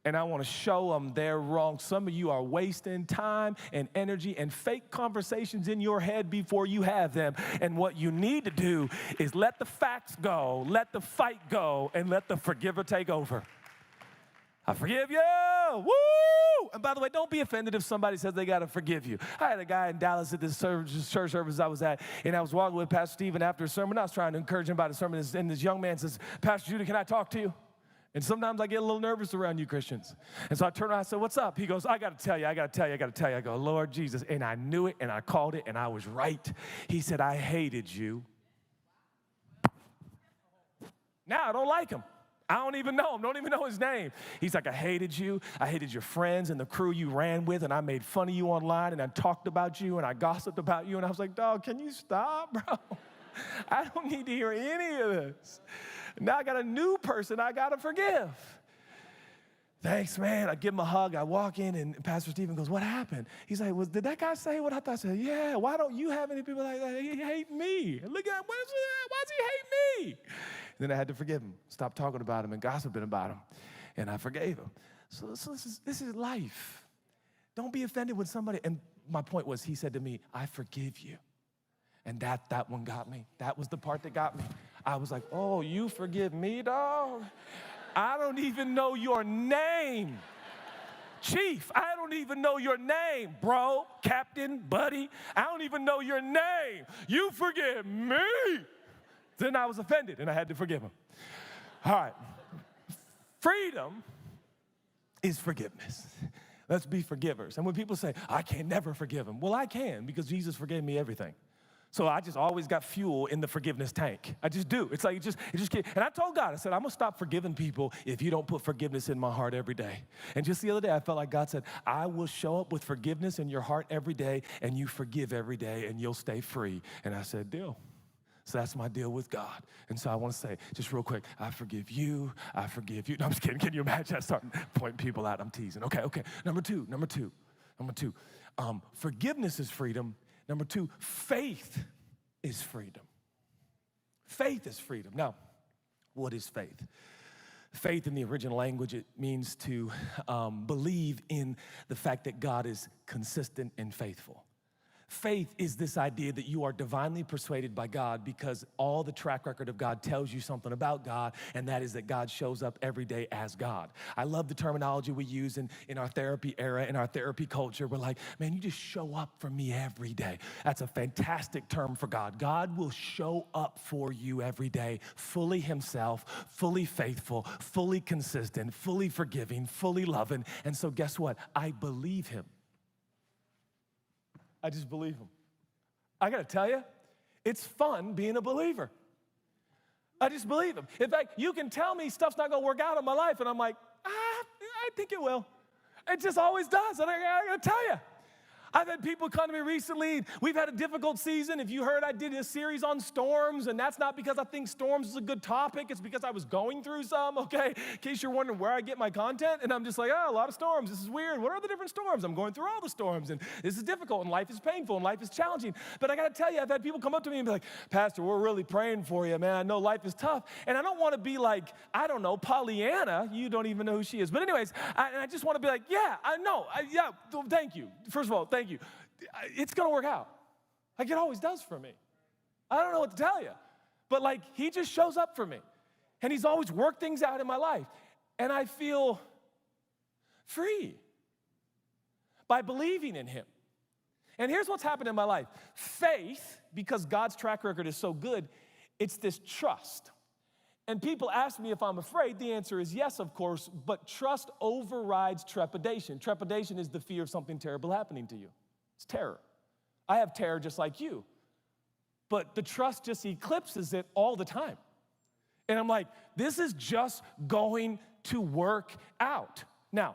and I want to show them they're wrong. Some of you are wasting time and energy and fake conversations in your head before you have them. And what you need to do is let the facts go, let the fight go, and let the forgiver take over. I forgive you. Woo! And by the way, don't be offended if somebody says they got to forgive you. I had a guy in Dallas at this church service I was at, and I was walking with Pastor Stephen after a sermon. I was trying to encourage him about a sermon, and this young man says, Pastor Judah, can I talk to you? And sometimes I get a little nervous around you Christians. And so I turned around and I said, what's up? He goes, I got to tell you. I go, Lord Jesus. And I knew it, and I called it, and I was right. He said, I hated you. Now I don't like him. I don't even know him, don't even know his name. He's like, I hated you. I hated your friends and the crew you ran with, and I made fun of you online, and I talked about you, and I gossiped about you. And I was like, dog, can you stop, bro? I don't need to hear any of this. Now I got a new person I got to forgive. Thanks, man. I give him a hug. I walk in, and Pastor Stephen goes, what happened? He's like, did that guy say what I thought? I said, yeah, why don't you have any people like that? He hate me. Look at him. Why does he hate me? And then I had to forgive him, stop talking about him and gossiping about him, and I forgave him. So this is life. Don't be offended with somebody. And my point was, he said to me, I forgive you. And that one got me. That was the part that got me. I was like, oh, you forgive me, dog? I don't even know your name. Chief, I don't even know your name, bro, captain, buddy. I don't even know your name. You forgive me. Then I was offended, and I had to forgive him. All right. Freedom is forgiveness. Let's be forgivers. And when people say, I can never forgive him, well, I can, because Jesus forgave me everything. So I just always got fuel in the forgiveness tank. I just do. It's like, it just can't. And I told God, I said, I'm going to stop forgiving people if you don't put forgiveness in my heart every day. And just the other day, I felt like God said, I will show up with forgiveness in your heart every day, and you forgive every day, and you'll stay free. And I said, deal. So that's my deal with God. And so I want to say, just real quick, I forgive you. I forgive you. No, I'm just kidding. Can you imagine? I start pointing people out. I'm teasing. Okay. Number two. Forgiveness is freedom. Number two, faith is freedom. Faith is freedom. Now, what is faith? Faith in the original language, it means to believe in the fact that God is consistent and faithful. Faith is this idea that you are divinely persuaded by God because all the track record of God tells you something about God, and that is that God shows up every day as God. I love the terminology we use in our therapy era, in our therapy culture. We're like, man, you just show up for me every day. That's a fantastic term for God. God will show up for you every day, fully himself, fully faithful, fully consistent, fully forgiving, fully loving. And so guess what? I believe him. I just believe him. I got to tell you, it's fun being a believer. I just believe him. In fact, you can tell me stuff's not going to work out in my life, and I'm like, I think it will. It just always does, and I got to tell you. I've had people come to me recently. We've had a difficult season. If you heard, I did a series on storms, and that's not because I think storms is a good topic. It's because I was going through some, okay? In case you're wondering where I get my content, and I'm just like, a lot of storms. This is weird. What are the different storms? I'm going through all the storms, and this is difficult, and life is painful, and life is challenging. But I got to tell you, I've had people come up to me and be like, Pastor, we're really praying for you, man. I know life is tough, and I don't want to be like, I don't know, Pollyanna. You don't even know who she is. But anyways, I just want to be like, yeah, I know. Thank you. First of all, thank you. It's going to work out. Like it always does for me. I don't know what to tell you. But like he just shows up for me. And he's always worked things out in my life. And I feel free by believing in him. And here's what's happened in my life. Faith, because God's track record is so good, it's this trust. And people ask me if I'm afraid. The answer is yes, of course, but trust overrides trepidation. Trepidation is the fear of something terrible happening to you. It's terror. I have terror just like you. But the trust just eclipses it all the time. And I'm like, this is just going to work out. Now,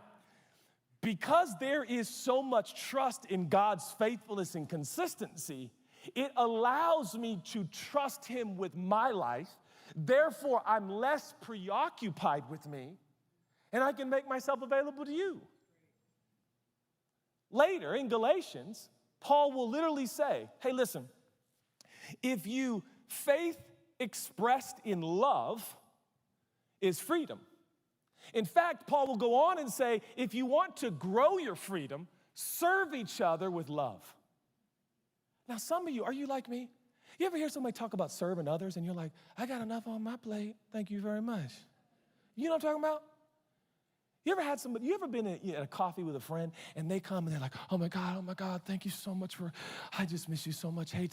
because there is so much trust in God's faithfulness and consistency, it allows me to trust him with my life. Therefore, I'm less preoccupied with me, and I can make myself available to you. Later in Galatians, Paul will literally say, hey, listen, if you faith expressed in love is freedom. In fact, Paul will go on and say, if you want to grow your freedom, serve each other with love. Now, some of you, are you like me? You ever hear somebody talk about serving others and you're like, I got enough on my plate, thank you very much. You know what I'm talking about? You ever been at a coffee with a friend and they come and they're like, oh my God, thank you so much I just miss you so much. Hey,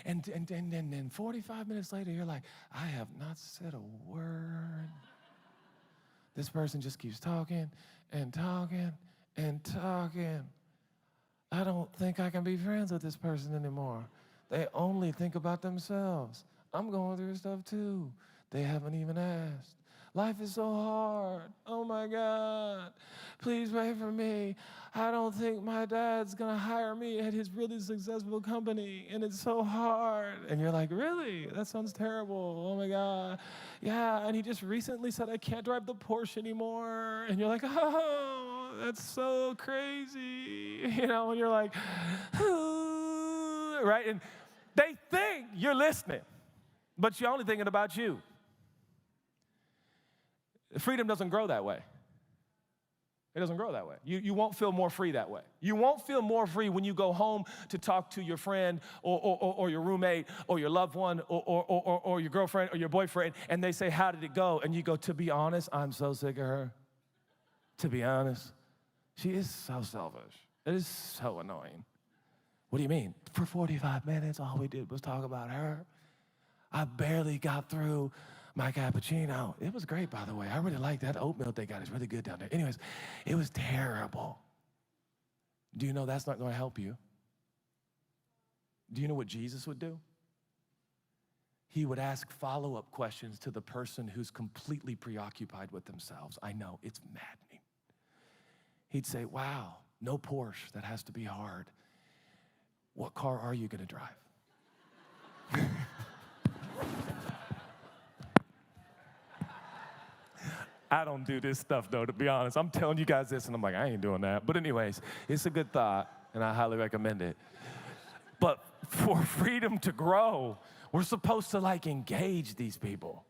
and then 45 minutes later, you're like, I have not said a word. This person just keeps talking and talking and talking. I don't think I can be friends with this person anymore. They only think about themselves. I'm going through stuff too. They haven't even asked. Life is so hard. Oh my God. Please pray for me. I don't think my dad's gonna hire me at his really successful company, and it's so hard. And you're like, really? That sounds terrible. Oh my God. Yeah, and he just recently said I can't drive the Porsche anymore. And you're like, oh, that's so crazy. You know, and you're like, right? And they think you're listening, but you're only thinking about you. Freedom doesn't grow that way. It doesn't grow that way. You won't feel more free that way. You won't feel more free when you go home to talk to your friend or your roommate or your loved one or your girlfriend or your boyfriend, and they say, how did it go? And you go, to be honest, I'm so sick of her. To be honest, she is so selfish. It is so annoying. What do you mean? For 45 minutes, all we did was talk about her. I barely got through my cappuccino. It was great, by the way. I really like that oatmeal they got. It's really good down there. Anyways, it was terrible. Do you know that's not going to help you? Do you know what Jesus would do? He would ask follow-up questions to the person who's completely preoccupied with themselves. I know, it's maddening. He'd say, wow, no Porsche, that has to be hard. What car are you going to drive? I don't do this stuff, though, to be honest. I'm telling you guys this, and I'm like, I ain't doing that. But anyways, it's a good thought, and I highly recommend it. But for freedom to grow, we're supposed to, engage these people.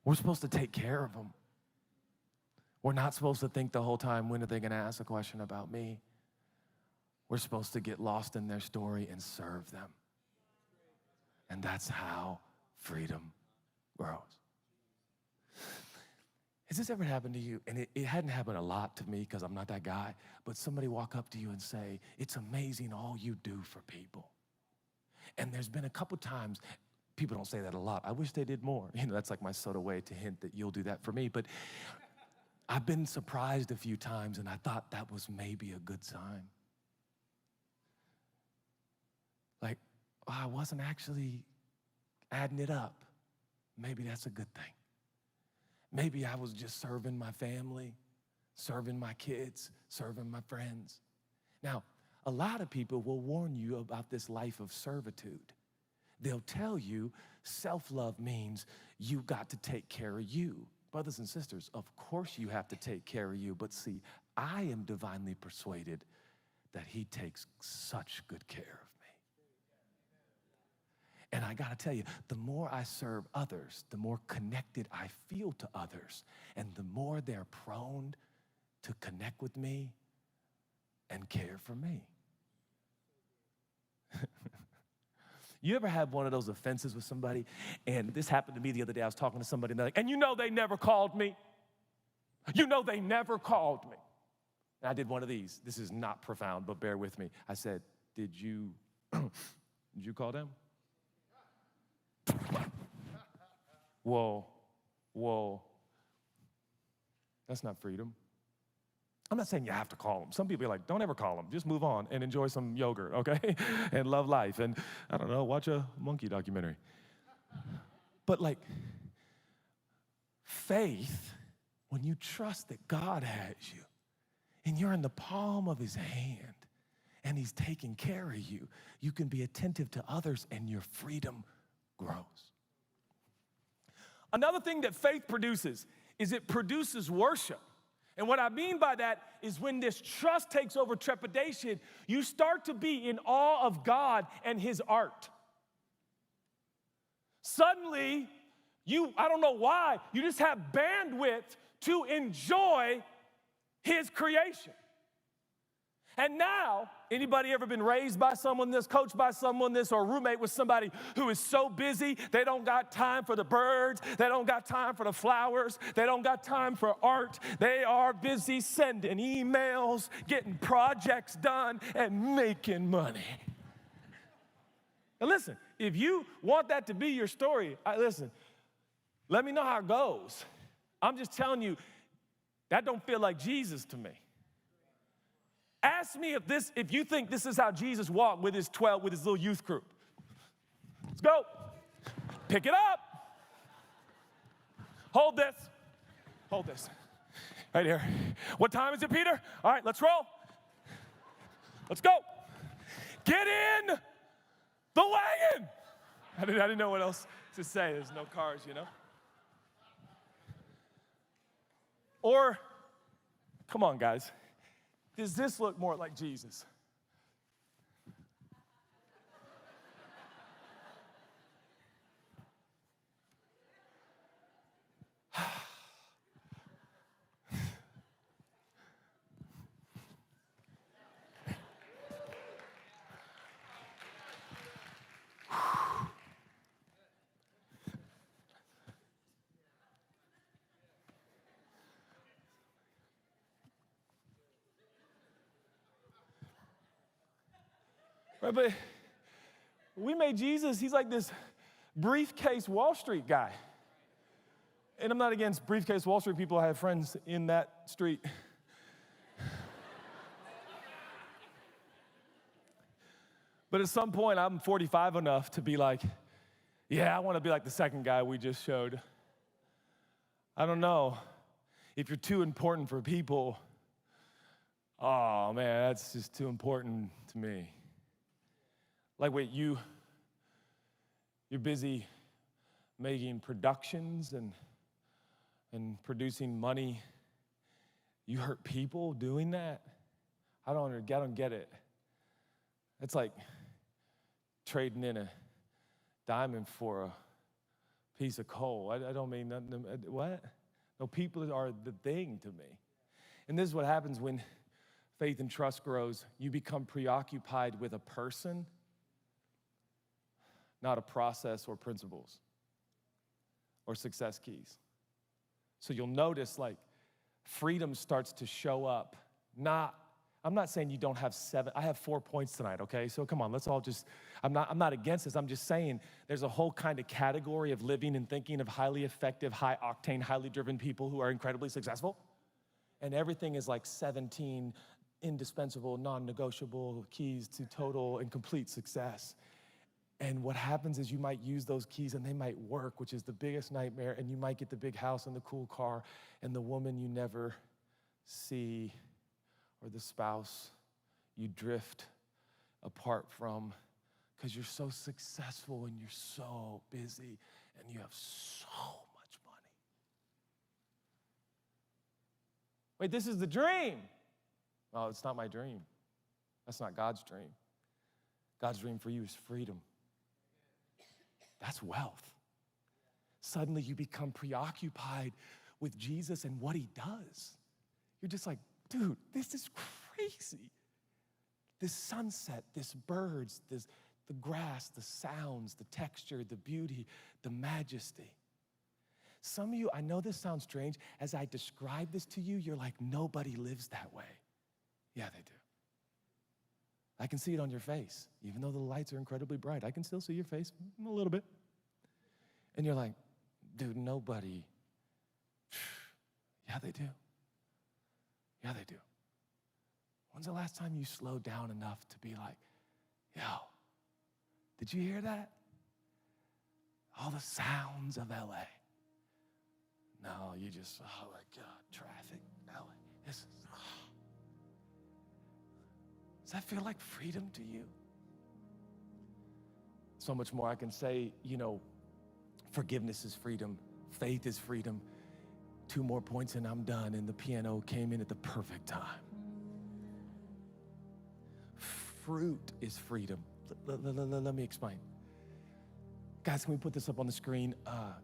We're supposed to take care of them. We're not supposed to think the whole time, when are they going to ask a question about me? We're supposed to get lost in their story and serve them. And that's how freedom grows. Has this ever happened to you? And it hadn't happened a lot to me because I'm not that guy, but somebody walk up to you and say, it's amazing all you do for people. And there's been a couple times, people don't say that a lot. I wish they did more. That's like my sort of way to hint that you'll do that for me. But I've been surprised a few times, and I thought that was maybe a good sign. I wasn't actually adding it up. Maybe that's a good thing. Maybe I was just serving my family, serving my kids, serving my friends. Now, a lot of people will warn you about this life of servitude. They'll tell you self-love means you got to take care of you. Brothers and sisters, of course you have to take care of you, but see, I am divinely persuaded that he takes such good care of me. And I gotta tell you, the more I serve others, the more connected I feel to others, and the more they're prone to connect with me and care for me. You ever had one of those offenses with somebody? And this happened to me the other day. I was talking to somebody, and they're like, and they never called me. They never called me. And I did one of these. This is not profound, but bear with me. I said, did you call them? Whoa. That's not freedom. I'm not saying you have to call them. Some people are like, don't ever call them. Just move on and enjoy some yogurt, okay? And love life. And I don't know, watch a monkey documentary. But faith, when you trust that God has you and you're in the palm of his hand and he's taking care of you, you can be attentive to others and your freedom grows. Another thing that faith produces is it produces worship. And what I mean by that is when this trust takes over trepidation, you start to be in awe of God and his art. Suddenly, I don't know why, you just have bandwidth to enjoy his creation. And now, anybody ever been raised by someone this, coached by someone this, or a roommate with somebody who is so busy, they don't got time for the birds, they don't got time for the flowers, they don't got time for art, they are busy sending emails, getting projects done, and making money. Now listen, if you want that to be your story, listen, let me know how it goes. I'm just telling you, that don't feel like Jesus to me. Ask me if you think this is how Jesus walked with his 12, with his little youth group. Let's go. Pick it up. Hold this. Hold this. Right here. What time is it, Peter? All right, let's roll. Let's go. Get in the wagon. I didn't know what else to say. There's no cars, you know. Or, come on, guys. Does this look more like Jesus? Right, but we made Jesus, he's like this briefcase Wall Street guy. And I'm not against briefcase Wall Street people. I have friends in that street. But at some point, I'm 45 enough to be like, yeah, I want to be like the second guy we just showed. I don't know. If you're too important for people, oh man, that's just too important to me. Like, wait, you're busy making productions and producing money. You hurt people doing that? I don't get it. It's like trading in a diamond for a piece of coal. I don't mean nothing. What? No, people are the thing to me. And this is what happens when faith and trust grows. You become preoccupied with a person, not a process or principles or success keys. So you'll notice like freedom starts to show up. I'm not saying you don't have 7. I have 4 points tonight, okay? So come on, let's all just, I'm not against this. I'm just saying there's a whole kind of category of living and thinking of highly effective, high octane, highly driven people who are incredibly successful. And everything is like 17 indispensable, non-negotiable keys to total and complete success. And what happens is you might use those keys and they might work, which is the biggest nightmare, and you might get the big house and the cool car and the woman you never see or the spouse you drift apart from because you're so successful and you're so busy and you have so much money. Wait, this is the dream. No, it's not my dream. That's not God's dream. God's dream for you is freedom. That's wealth. Suddenly you become preoccupied with Jesus and what he does. You're just like, dude, this is crazy. This sunset, this birds, the grass, the sounds, the texture, the beauty, the majesty. Some of you, I know this sounds strange. As I describe this to you, you're like, nobody lives that way. Yeah, they do. I can see it on your face. Even though the lights are incredibly bright, I can still see your face a little bit. And you're like, dude, nobody. Yeah, they do. Yeah, they do. When's the last time you slowed down enough to be like, yo, did you hear that? All the sounds of LA. No, you just, oh my God, traffic, LA. Does that feel like freedom to you? So much more I can say, forgiveness is freedom. Faith is freedom. 2 more points and I'm done, and the piano came in at the perfect time. Fruit is freedom. Let me explain. Guys, can we put this up on the screen?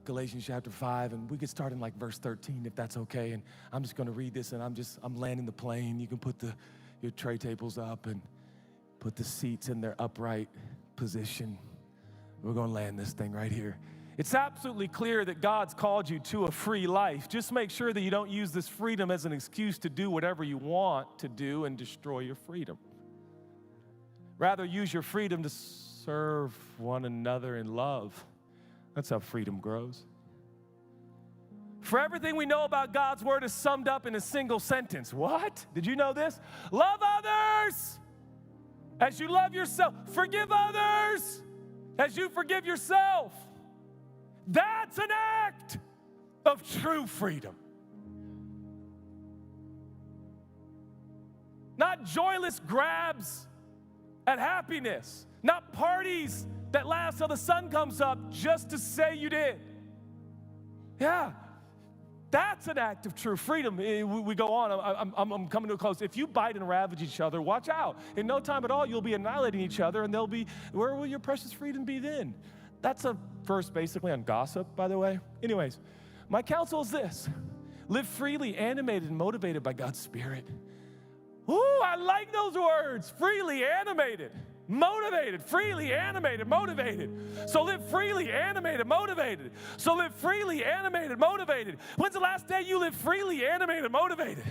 Galatians chapter 5, and we could start in like verse 13 if that's okay. And I'm just going to read this, and I'm landing the plane. You can put your tray tables up and put the seats in their upright position. We're going to land this thing right here. It's absolutely clear that God's called you to a free life. Just make sure that you don't use this freedom as an excuse to do whatever you want to do and destroy your freedom. Rather, use your freedom to serve one another in love. That's how freedom grows. For everything we know about God's word is summed up in a single sentence. What? Did you know this? Love others as you love yourself. Forgive others as you forgive yourself. That's an act of true freedom. Not joyless grabs at happiness. Not parties that last till the sun comes up just to say you did. Yeah, that's an act of true freedom. We go on. I'm coming to a close. If you bite and ravage each other, watch out. In no time at all, you'll be annihilating each other, and where will your precious freedom be then? That's a verse basically on gossip, by the way. Anyways, my counsel is this. Live freely, animated and motivated by God's Spirit. Ooh, I like those words. Freely animated, motivated, freely animated, motivated. So live freely, animated, motivated. So live freely, animated, motivated. When's the last day you lived freely, animated, motivated?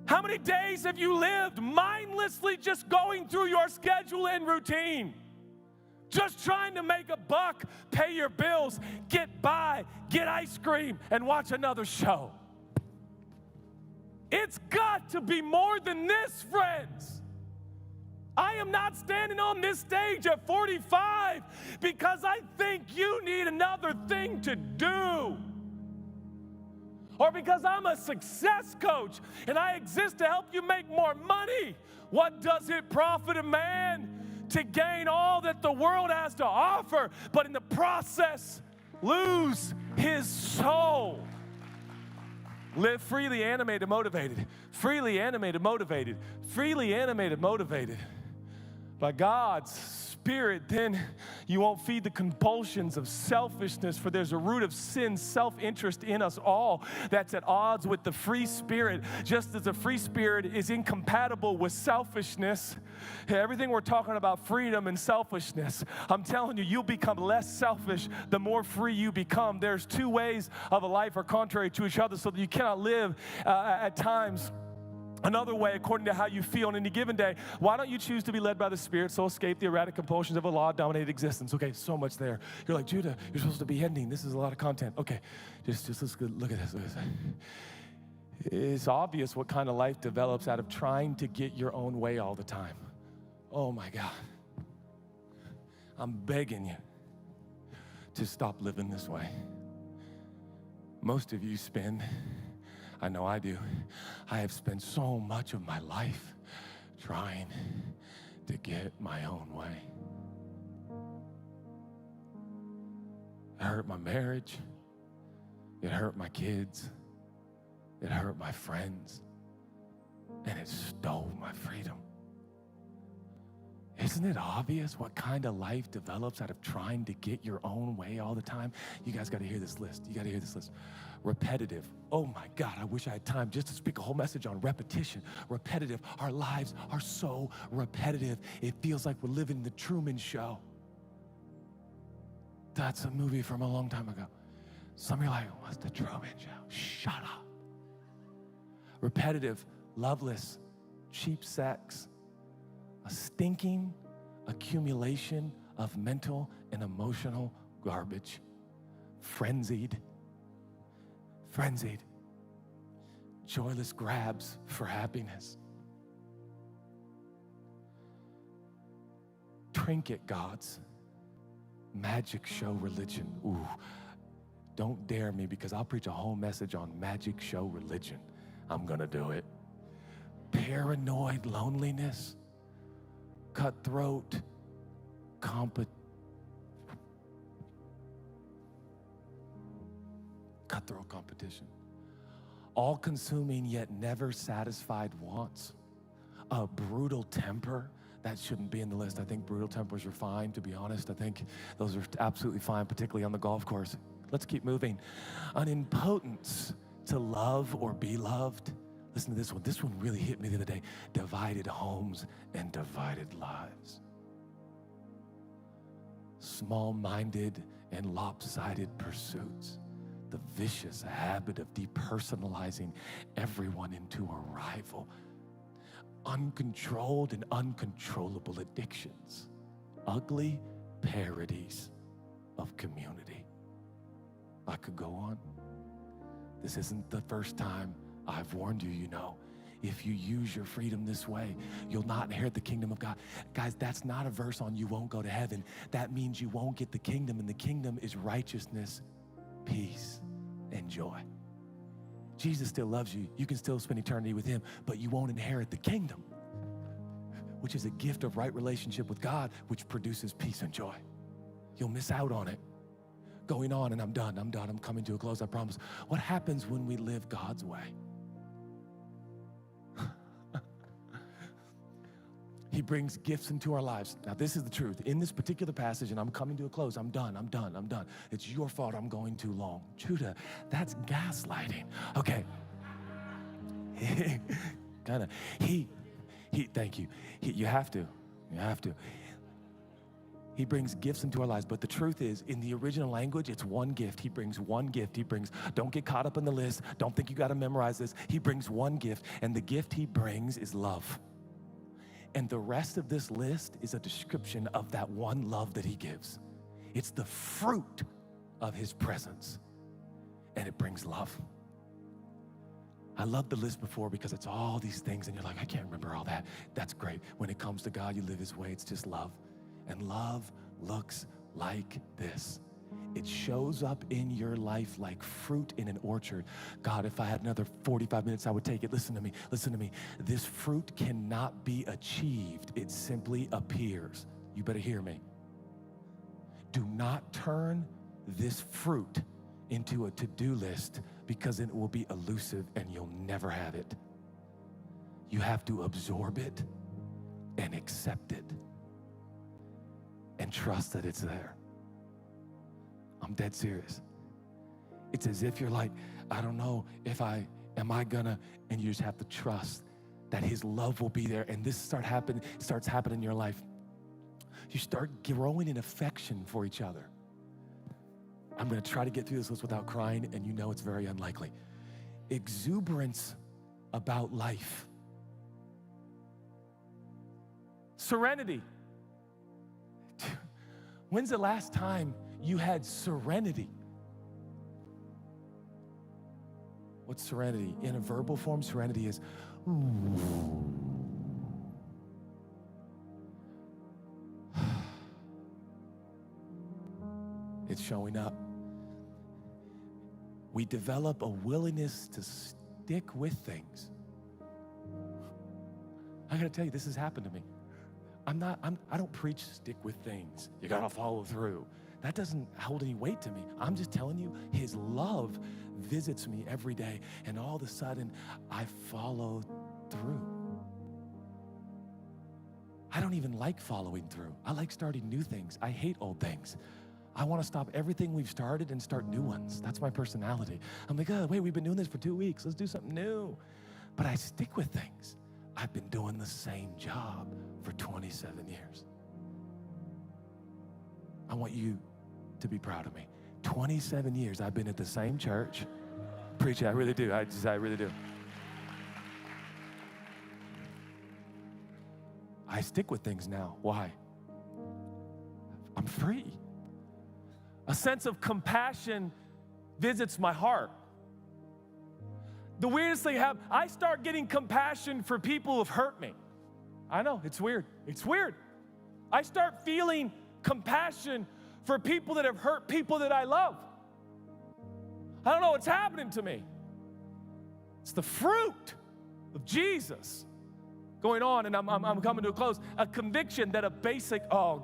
How many days have you lived mindlessly just going through your schedule and routine? Just trying to make a buck, pay your bills, get by, get ice cream, and watch another show. It's got to be more than this, friends. I am not standing on this stage at 45 because I think you need another thing to do. Or because I'm a success coach and I exist to help you make more money. What does it profit a man to gain all that the world has to offer, but in the process lose his soul? Live freely, animated, motivated. Freely animated, motivated. Freely animated, motivated by God's Spirit. Then you won't feed the compulsions of selfishness, for there's a root of sin, self-interest in us all that's at odds with the free spirit. Just as the free spirit is incompatible with selfishness, everything we're talking about, freedom and selfishness, I'm telling you, you'll become less selfish the more free you become. There's two ways of a life are contrary to each other, so that you cannot live at times another way according to how you feel on any given day. Why don't you choose to be led by the Spirit so escape the erratic compulsions of a law-dominated existence? Okay, so much there. You're like, Judah, you're supposed to be ending. This is a lot of content. Okay, just let's look at this. It's obvious what kind of life develops out of trying to get your own way all the time. Oh my God. I'm begging you to stop living this way. Most of you spend, I know I do, I have spent so much of my life trying to get my own way. It hurt my marriage. It hurt my kids. It hurt my friends. And it stole my freedom. Isn't it obvious what kind of life develops out of trying to get your own way all the time? You guys got to hear this list. You got to hear this list. Repetitive. Oh my God, I wish I had time just to speak a whole message on repetition. Repetitive. Our lives are so repetitive. It feels like we're living the Truman Show. That's a movie from a long time ago. Some of you are like, what's the Truman Show? Shut up. Repetitive, loveless, cheap sex. A stinking accumulation of mental and emotional garbage. Frenzied, joyless grabs for happiness. Trinket gods, magic show religion. Ooh, don't dare me because I'll preach a whole message on magic show religion. I'm gonna do it. Paranoid loneliness. Cutthroat competition, all-consuming yet never satisfied wants, a brutal temper that shouldn't be in the list. I think brutal tempers are fine, to be honest. I think those are absolutely fine, particularly on the golf course. Let's keep moving. An impotence to love or be loved. Listen to this one. This one really hit me the other day. Divided homes and divided lives. Small-minded and lopsided pursuits. The vicious habit of depersonalizing everyone into a rival. Uncontrolled and uncontrollable addictions. Ugly parodies of community. I could go on. This isn't the first time I've warned you, you know. If you use your freedom this way, you'll not inherit the kingdom of God. Guys, that's not a verse on you won't go to heaven. That means you won't get the kingdom, and the kingdom is righteousness, peace, and joy. Jesus still loves you. You can still spend eternity with him, but you won't inherit the kingdom, which is a gift of right relationship with God, which produces peace and joy. You'll miss out on it. Going on, and I'm done. I'm coming to a close, I promise. What happens when we live God's way? He brings gifts into our lives. Now, this is the truth. In this particular passage, and I'm coming to a close, I'm done. It's your fault I'm going too long. Judah, that's gaslighting. Okay. Thank you. You have to. He brings gifts into our lives, but the truth is, in the original language, it's one gift. He brings one gift. Don't get caught up in the list. Don't think you got to memorize this. He brings one gift, and the gift he brings is love. And the rest of this list is a description of that one love that he gives. It's the fruit of his presence, and it brings love. I love the list before because it's all these things, and you're like, I can't remember all that. That's great. When it comes to God, you live his way. It's just love. And love looks like this. It shows up in your life like fruit in an orchard. God, if I had another 45 minutes, I would take it. Listen to me. This fruit cannot be achieved. It simply appears. You better hear me. Do not turn this fruit into a to-do list because it will be elusive and you'll never have it. You have to absorb it and accept it and trust that it's there. I'm dead serious. It's as if you're like, I don't know if am I gonna, and you just have to trust that his love will be there. And this starts happening in your life. You start growing in affection for each other. I'm gonna try to get through this list without crying, and you know it's very unlikely. Exuberance about life. Serenity. When's the last time you had serenity? What's serenity? In a verbal form, serenity is, ooh. It's showing up. We develop a willingness to stick with things. I gotta tell you, this has happened to me. I don't preach stick with things. You gotta follow through. That doesn't hold any weight to me. I'm just telling you, his love visits me every day, and all of a sudden, I follow through. I don't even like following through. I like starting new things. I hate old things. I want to stop everything we've started and start new ones. That's my personality. I'm like, oh, wait, we've been doing this for 2 weeks. Let's do something new. But I stick with things. I've been doing the same job for 27 years. I want you to be proud of me. 27 years I've been at the same church. Preaching, I really do. I really do. I stick with things now. Why? I'm free. A sense of compassion visits my heart. The weirdest thing happened, I start getting compassion for people who have hurt me. I know, it's weird. It's weird. I start feeling compassion for people that have hurt people that I love. I don't know what's happening to me. It's the fruit of Jesus going on, and I'm coming to a close. A conviction that a basic, a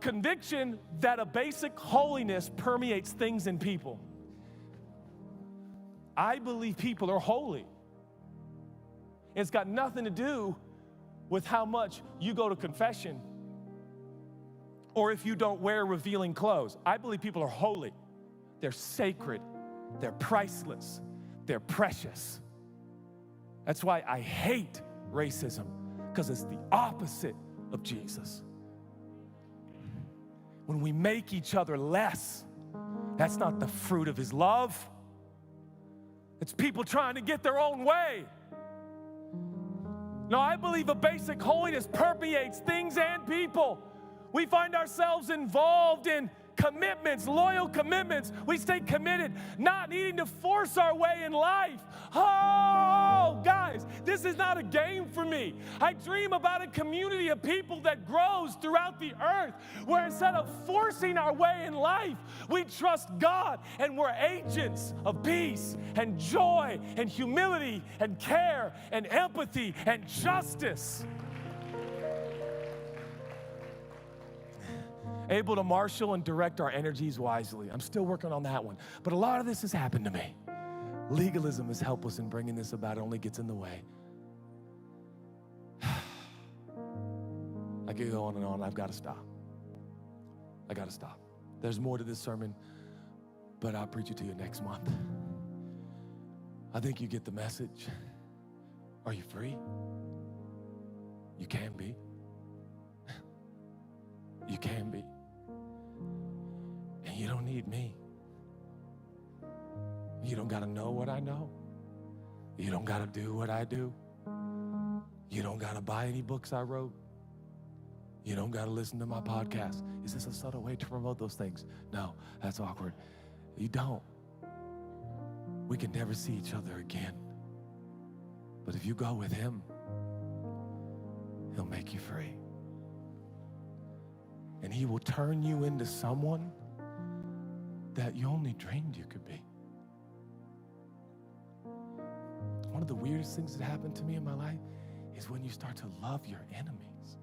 conviction that a basic holiness permeates things in people. I believe people are holy. It's got nothing to do with how much you go to confession or if you don't wear revealing clothes. I believe people are holy. They're sacred. They're priceless. They're precious. That's why I hate racism, because it's the opposite of Jesus. When we make each other less, that's not the fruit of his love. It's people trying to get their own way. No, I believe a basic holiness permeates things and people. We find ourselves involved in commitments, loyal commitments. We stay committed, not needing to force our way in life. Oh, guys, this is not a game for me. I dream about a community of people that grows throughout the earth, where instead of forcing our way in life, we trust God and we're agents of peace and joy and humility and care and empathy and justice. Able to marshal and direct our energies wisely. I'm still working on that one. But a lot of this has happened to me. Legalism is helpless in bringing this about. It only gets in the way. I could go on and on. I've got to stop. I got to stop. There's more to this sermon, but I'll preach it to you next month. I think you get the message. Are you free? You can be. You can be. And you don't need me. You don't got to know what I know. You don't got to do what I do. You don't got to buy any books I wrote. You don't got to listen to my podcast. Is this a subtle way to promote those things? No, that's awkward. You don't. We can never see each other again. But if you go with him, he'll make you free. And he will turn you into someone that you only dreamed you could be. One of the weirdest things that happened to me in my life is when you start to love your enemies.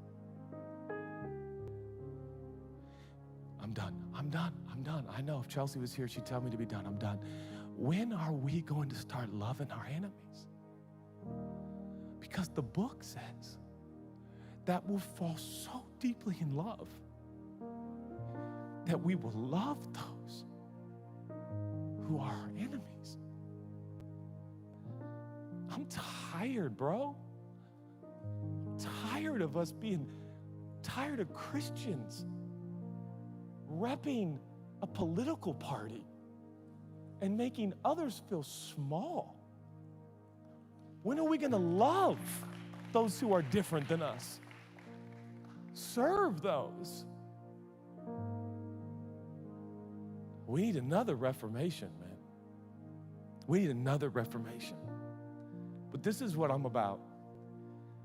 I'm done. I know if Chelsea was here, she'd tell me to be done. I'm done. When are we going to start loving our enemies? Because the book says that we'll fall so deeply in love that we will love those who are our enemies. I'm tired, bro. I'm tired of us being tired of Christians repping a political party and making others feel small. When are we going to love those who are different than us? Serve those. We need another reformation, man. We need another reformation. But this is what I'm about.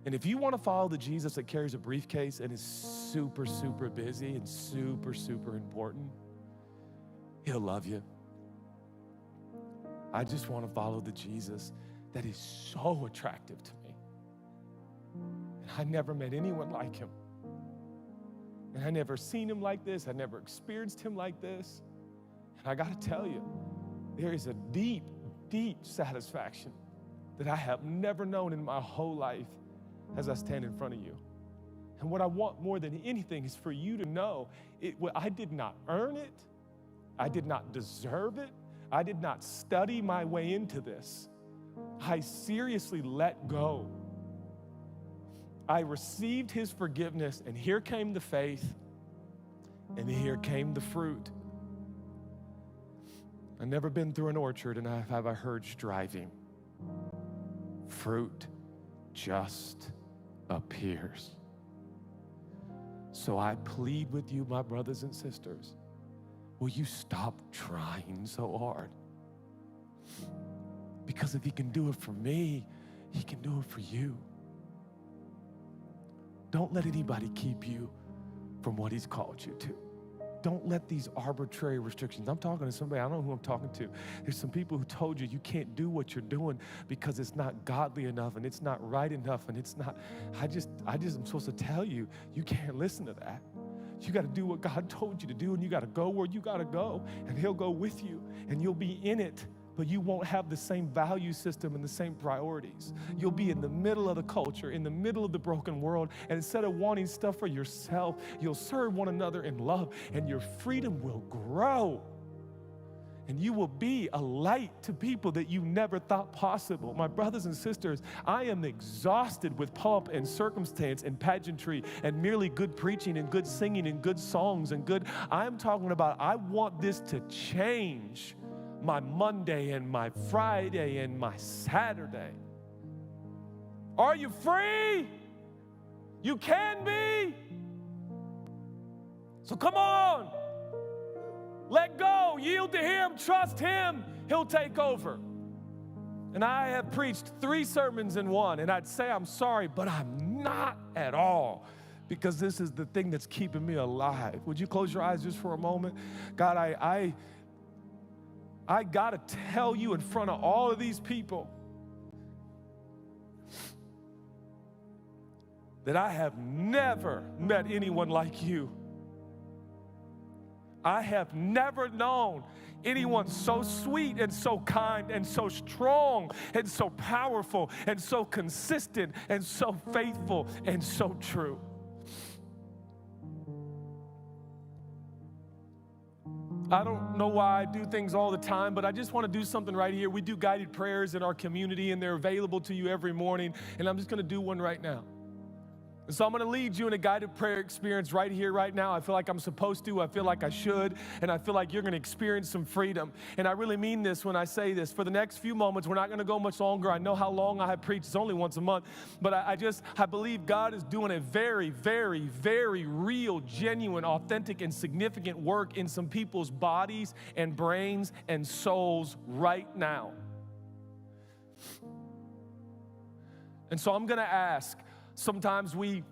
And if you want to follow the Jesus that carries a briefcase and is super, super busy and super, super important, he'll love you. I just want to follow the Jesus that is so attractive to me. And I never met anyone like him. And I never seen him like this. I never experienced him like this. And I got to tell you, there is a deep, deep satisfaction that I have never known in my whole life as I stand in front of you. And what I want more than anything is for you to know, I did not earn it. I did not deserve it. I did not study my way into this. I seriously let go. I received his forgiveness, and here came the faith, and here came the fruit. I've never been through an orchard, and have I heard striving. Fruit just appears. So I plead with you, my brothers and sisters, will you stop trying so hard? Because if he can do it for me, he can do it for you. Don't let anybody keep you from what he's called you to. Don't let these arbitrary restrictions. I'm talking to somebody, I don't know who I'm talking to. There's some people who told you can't do what you're doing because it's not godly enough and it's not right enough and it's not, I'm supposed to tell you, you can't listen to that. You got to do what God told you to do, and you got to go where you got to go, and he'll go with you, and you'll be in it but you won't have the same value system and the same priorities. You'll be in the middle of the culture, in the middle of the broken world, and instead of wanting stuff for yourself, you'll serve one another in love, and your freedom will grow. And you will be a light to people that you never thought possible. My brothers and sisters, I am exhausted with pomp and circumstance and pageantry and merely good preaching and good singing and good songs and good. I'm talking about, I want this to change my Monday and my Friday and my Saturday. Are you free? You can be. So come on. Let go, yield to Him, trust Him, He'll take over. And I have preached 3 sermons in one, and I'd say I'm sorry, but I'm not at all, because this is the thing that's keeping me alive. Would you close your eyes just for a moment? God, I got to tell you in front of all of these people that I have never met anyone like you. I have never known anyone so sweet and so kind and so strong and so powerful and so consistent and so faithful and so true. I don't know why I do things all the time, but I just want to do something right here. We do guided prayers in our community, and they're available to you every morning, and I'm just going to do one right now. And so I'm going to lead you in a guided prayer experience right here, right now. I feel like I'm supposed to. I feel like I should. And I feel like you're going to experience some freedom. And I really mean this when I say this. For the next few moments, we're not going to go much longer. I know how long I have preached. It's only once a month. But I believe God is doing a very, very, very real, genuine, authentic, and significant work in some people's bodies and brains and souls right now. And so I'm going to ask, sometimes we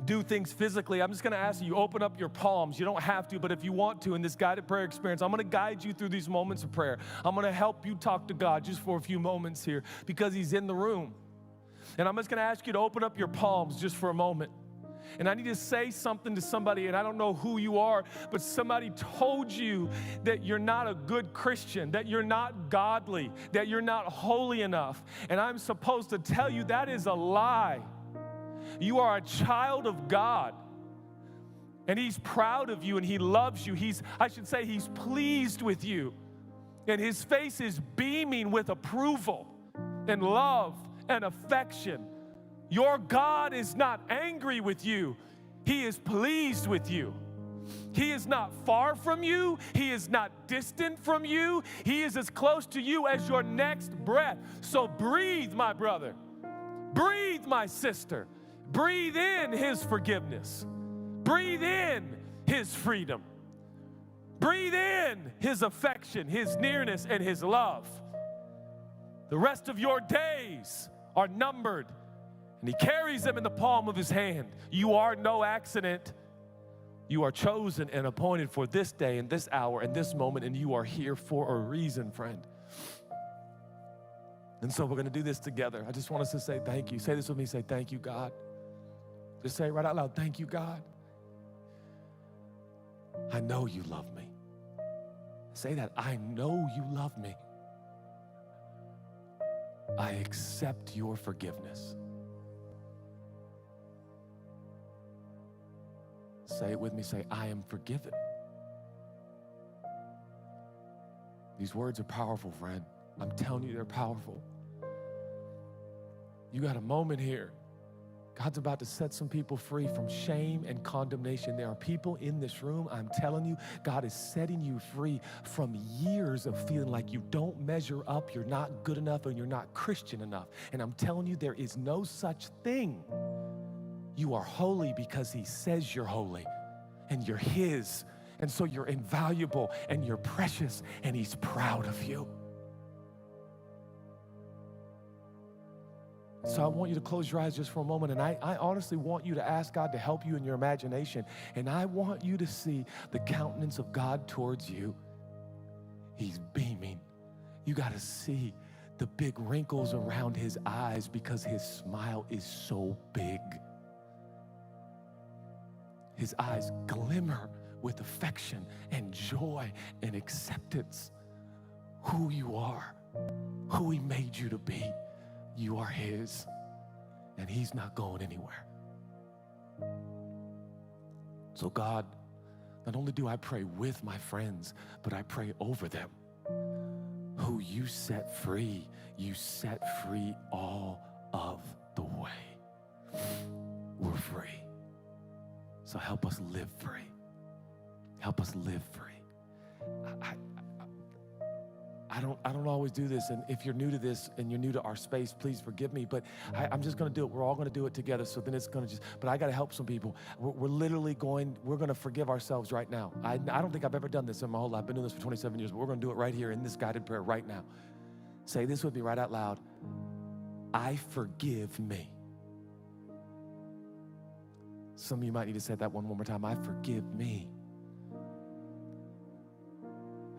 do things physically. I'm just going to ask you, open up your palms. You don't have to, but if you want to in this guided prayer experience, I'm going to guide you through these moments of prayer. I'm going to help you talk to God just for a few moments here because He's in the room. And I'm just going to ask you to open up your palms just for a moment. And I need to say something to somebody, and I don't know who you are, but somebody told you that you're not a good Christian, that you're not godly, that you're not holy enough. And I'm supposed to tell you that is a lie. You are a child of God, and He's proud of you, and He loves you. He's pleased with you, and His face is beaming with approval and love and affection. Your God is not angry with you. He is pleased with you. He is not far from you. He is not distant from you. He is as close to you as your next breath. So breathe, my brother. Breathe, my sister. Breathe in His forgiveness. Breathe in His freedom. Breathe in His affection, His nearness, and His love. The rest of your days are numbered, and He carries them in the palm of His hand. You are no accident. You are chosen and appointed for this day and this hour and this moment, and you are here for a reason, friend. And so we're going to do this together. I just want us to say thank you. Say this with me. Say, thank you, God. Just say it right out loud. Thank you, God. I know you love me. Say that. I know you love me. I accept your forgiveness. Say it with me. Say, I am forgiven. These words are powerful, friend. I'm telling you, they're powerful. You got a moment here. God's about to set some people free from shame and condemnation. There are people in this room, I'm telling you, God is setting you free from years of feeling like you don't measure up, you're not good enough, and you're not Christian enough. And I'm telling you, there is no such thing. You are holy because He says you're holy, and you're His. And so you're invaluable, and you're precious, and He's proud of you. So I want you to close your eyes just for a moment, and I honestly want you to ask God to help you in your imagination, and I want you to see the countenance of God towards you. He's beaming. You got to see the big wrinkles around His eyes because His smile is so big. His eyes glimmer with affection and joy and acceptance. who you are, who he made you to be. You are his, and he's not going anywhere. So God, not only do I pray with my friends, but I pray over them. Who you set free all of the way. We're free. So help us live free. Help us live free. I don't always do this, and if you're new to this and you're new to our space, please forgive me, but I'm just gonna do it. We're all gonna do it together, so then it's gonna but I gotta help some people. We're literally we're gonna forgive ourselves right now. I don't think I've ever done this in my whole life. I've been doing this for 27 years, but we're gonna do it right here in this guided prayer right now. Say this with me right out loud. I forgive me. Some of you might need to say that one more time. I forgive me.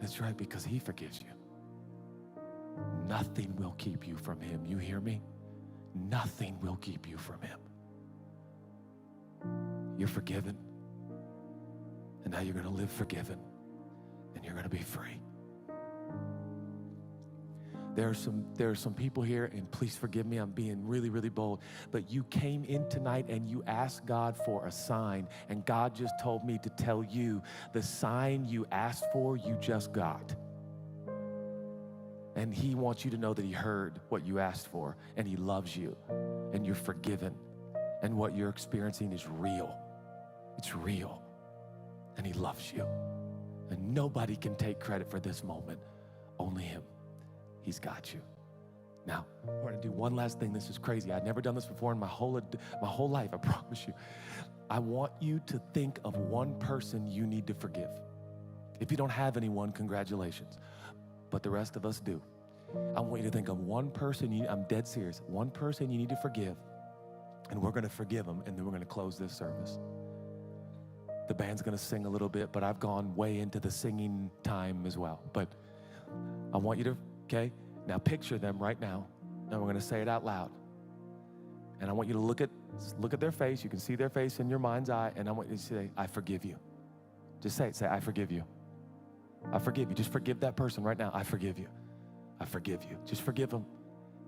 That's right, because he forgives you. Nothing will keep you from him. You hear me? Nothing will keep you from him. You're forgiven. And now you're going to live forgiven. And you're going to be free. There are some people here, and please forgive me, I'm being really, really bold, but you came in tonight and you asked God for a sign, and God just told me to tell you the sign you asked for, you just got. And he wants you to know that he heard what you asked for, and he loves you, and you're forgiven, and what you're experiencing is real. It's real, and he loves you. And nobody can take credit for this moment, only him. He's got you. Now, we're gonna do one last thing. This is crazy. I've never done this before in my whole life, I promise you. I want you to think of one person you need to forgive. If you don't have anyone, congratulations. But the rest of us do. I want you to think of one person, I'm dead serious, one person you need to forgive, and we're gonna forgive them, and then we're gonna close this service. The band's gonna sing a little bit, but I've gone way into the singing time as well. But I want you to, okay? Now picture them right now, and we're gonna say it out loud. And I want you to look at their face. You can see their face in your mind's eye, and I want you to say, I forgive you. Just say it, say, I forgive you. I forgive you. Just forgive that person right now. I forgive you. I forgive you. Just forgive them.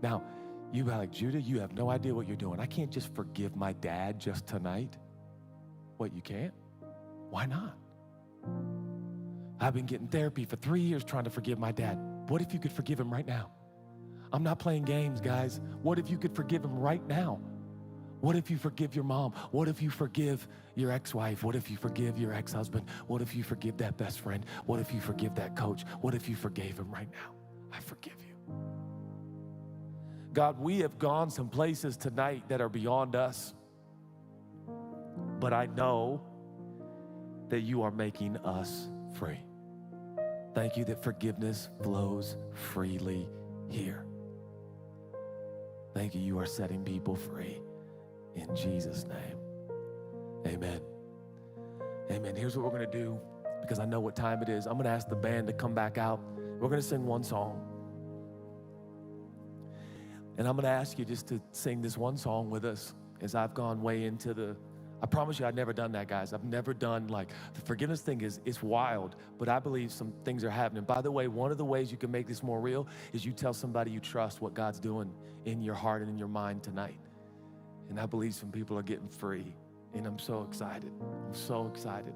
Now, you be like, Judah, you have no idea what you're doing. I can't just forgive my dad just tonight. What, you can't? Why not? I've been getting therapy for 3 years trying to forgive my dad. What if you could forgive him right now? I'm not playing games, guys. What if you could forgive him right now? What if you forgive your mom? What if you forgive your ex-wife? What if you forgive your ex-husband? What if you forgive that best friend? What if you forgive that coach? What if you forgave him right now? I forgive you. God, we have gone some places tonight that are beyond us, but I know that you are making us free. Thank you that forgiveness flows freely here. Thank you, you are setting people free. In Jesus' name, amen. Amen. Here's what we're going to do, because I know what time it is. I'm going to ask the band to come back out. We're going to sing one song. And I'm going to ask you just to sing this one song with us as I've gone way into I promise you I've never done that, guys. I've never done, the forgiveness thing it's wild, but I believe some things are happening. By the way, one of the ways you can make this more real is you tell somebody you trust what God's doing in your heart and in your mind tonight. And I believe some people are getting free, and I'm so excited. I'm so excited.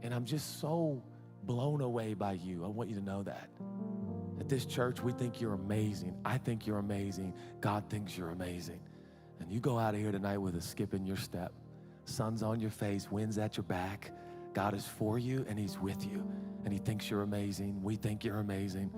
And I'm just so blown away by you. I want you to know that. At this church, we think you're amazing. I think you're amazing. God thinks you're amazing. And you go out of here tonight with a skip in your step. Sun's on your face, wind's at your back. God is for you, and he's with you. And he thinks you're amazing. We think you're amazing.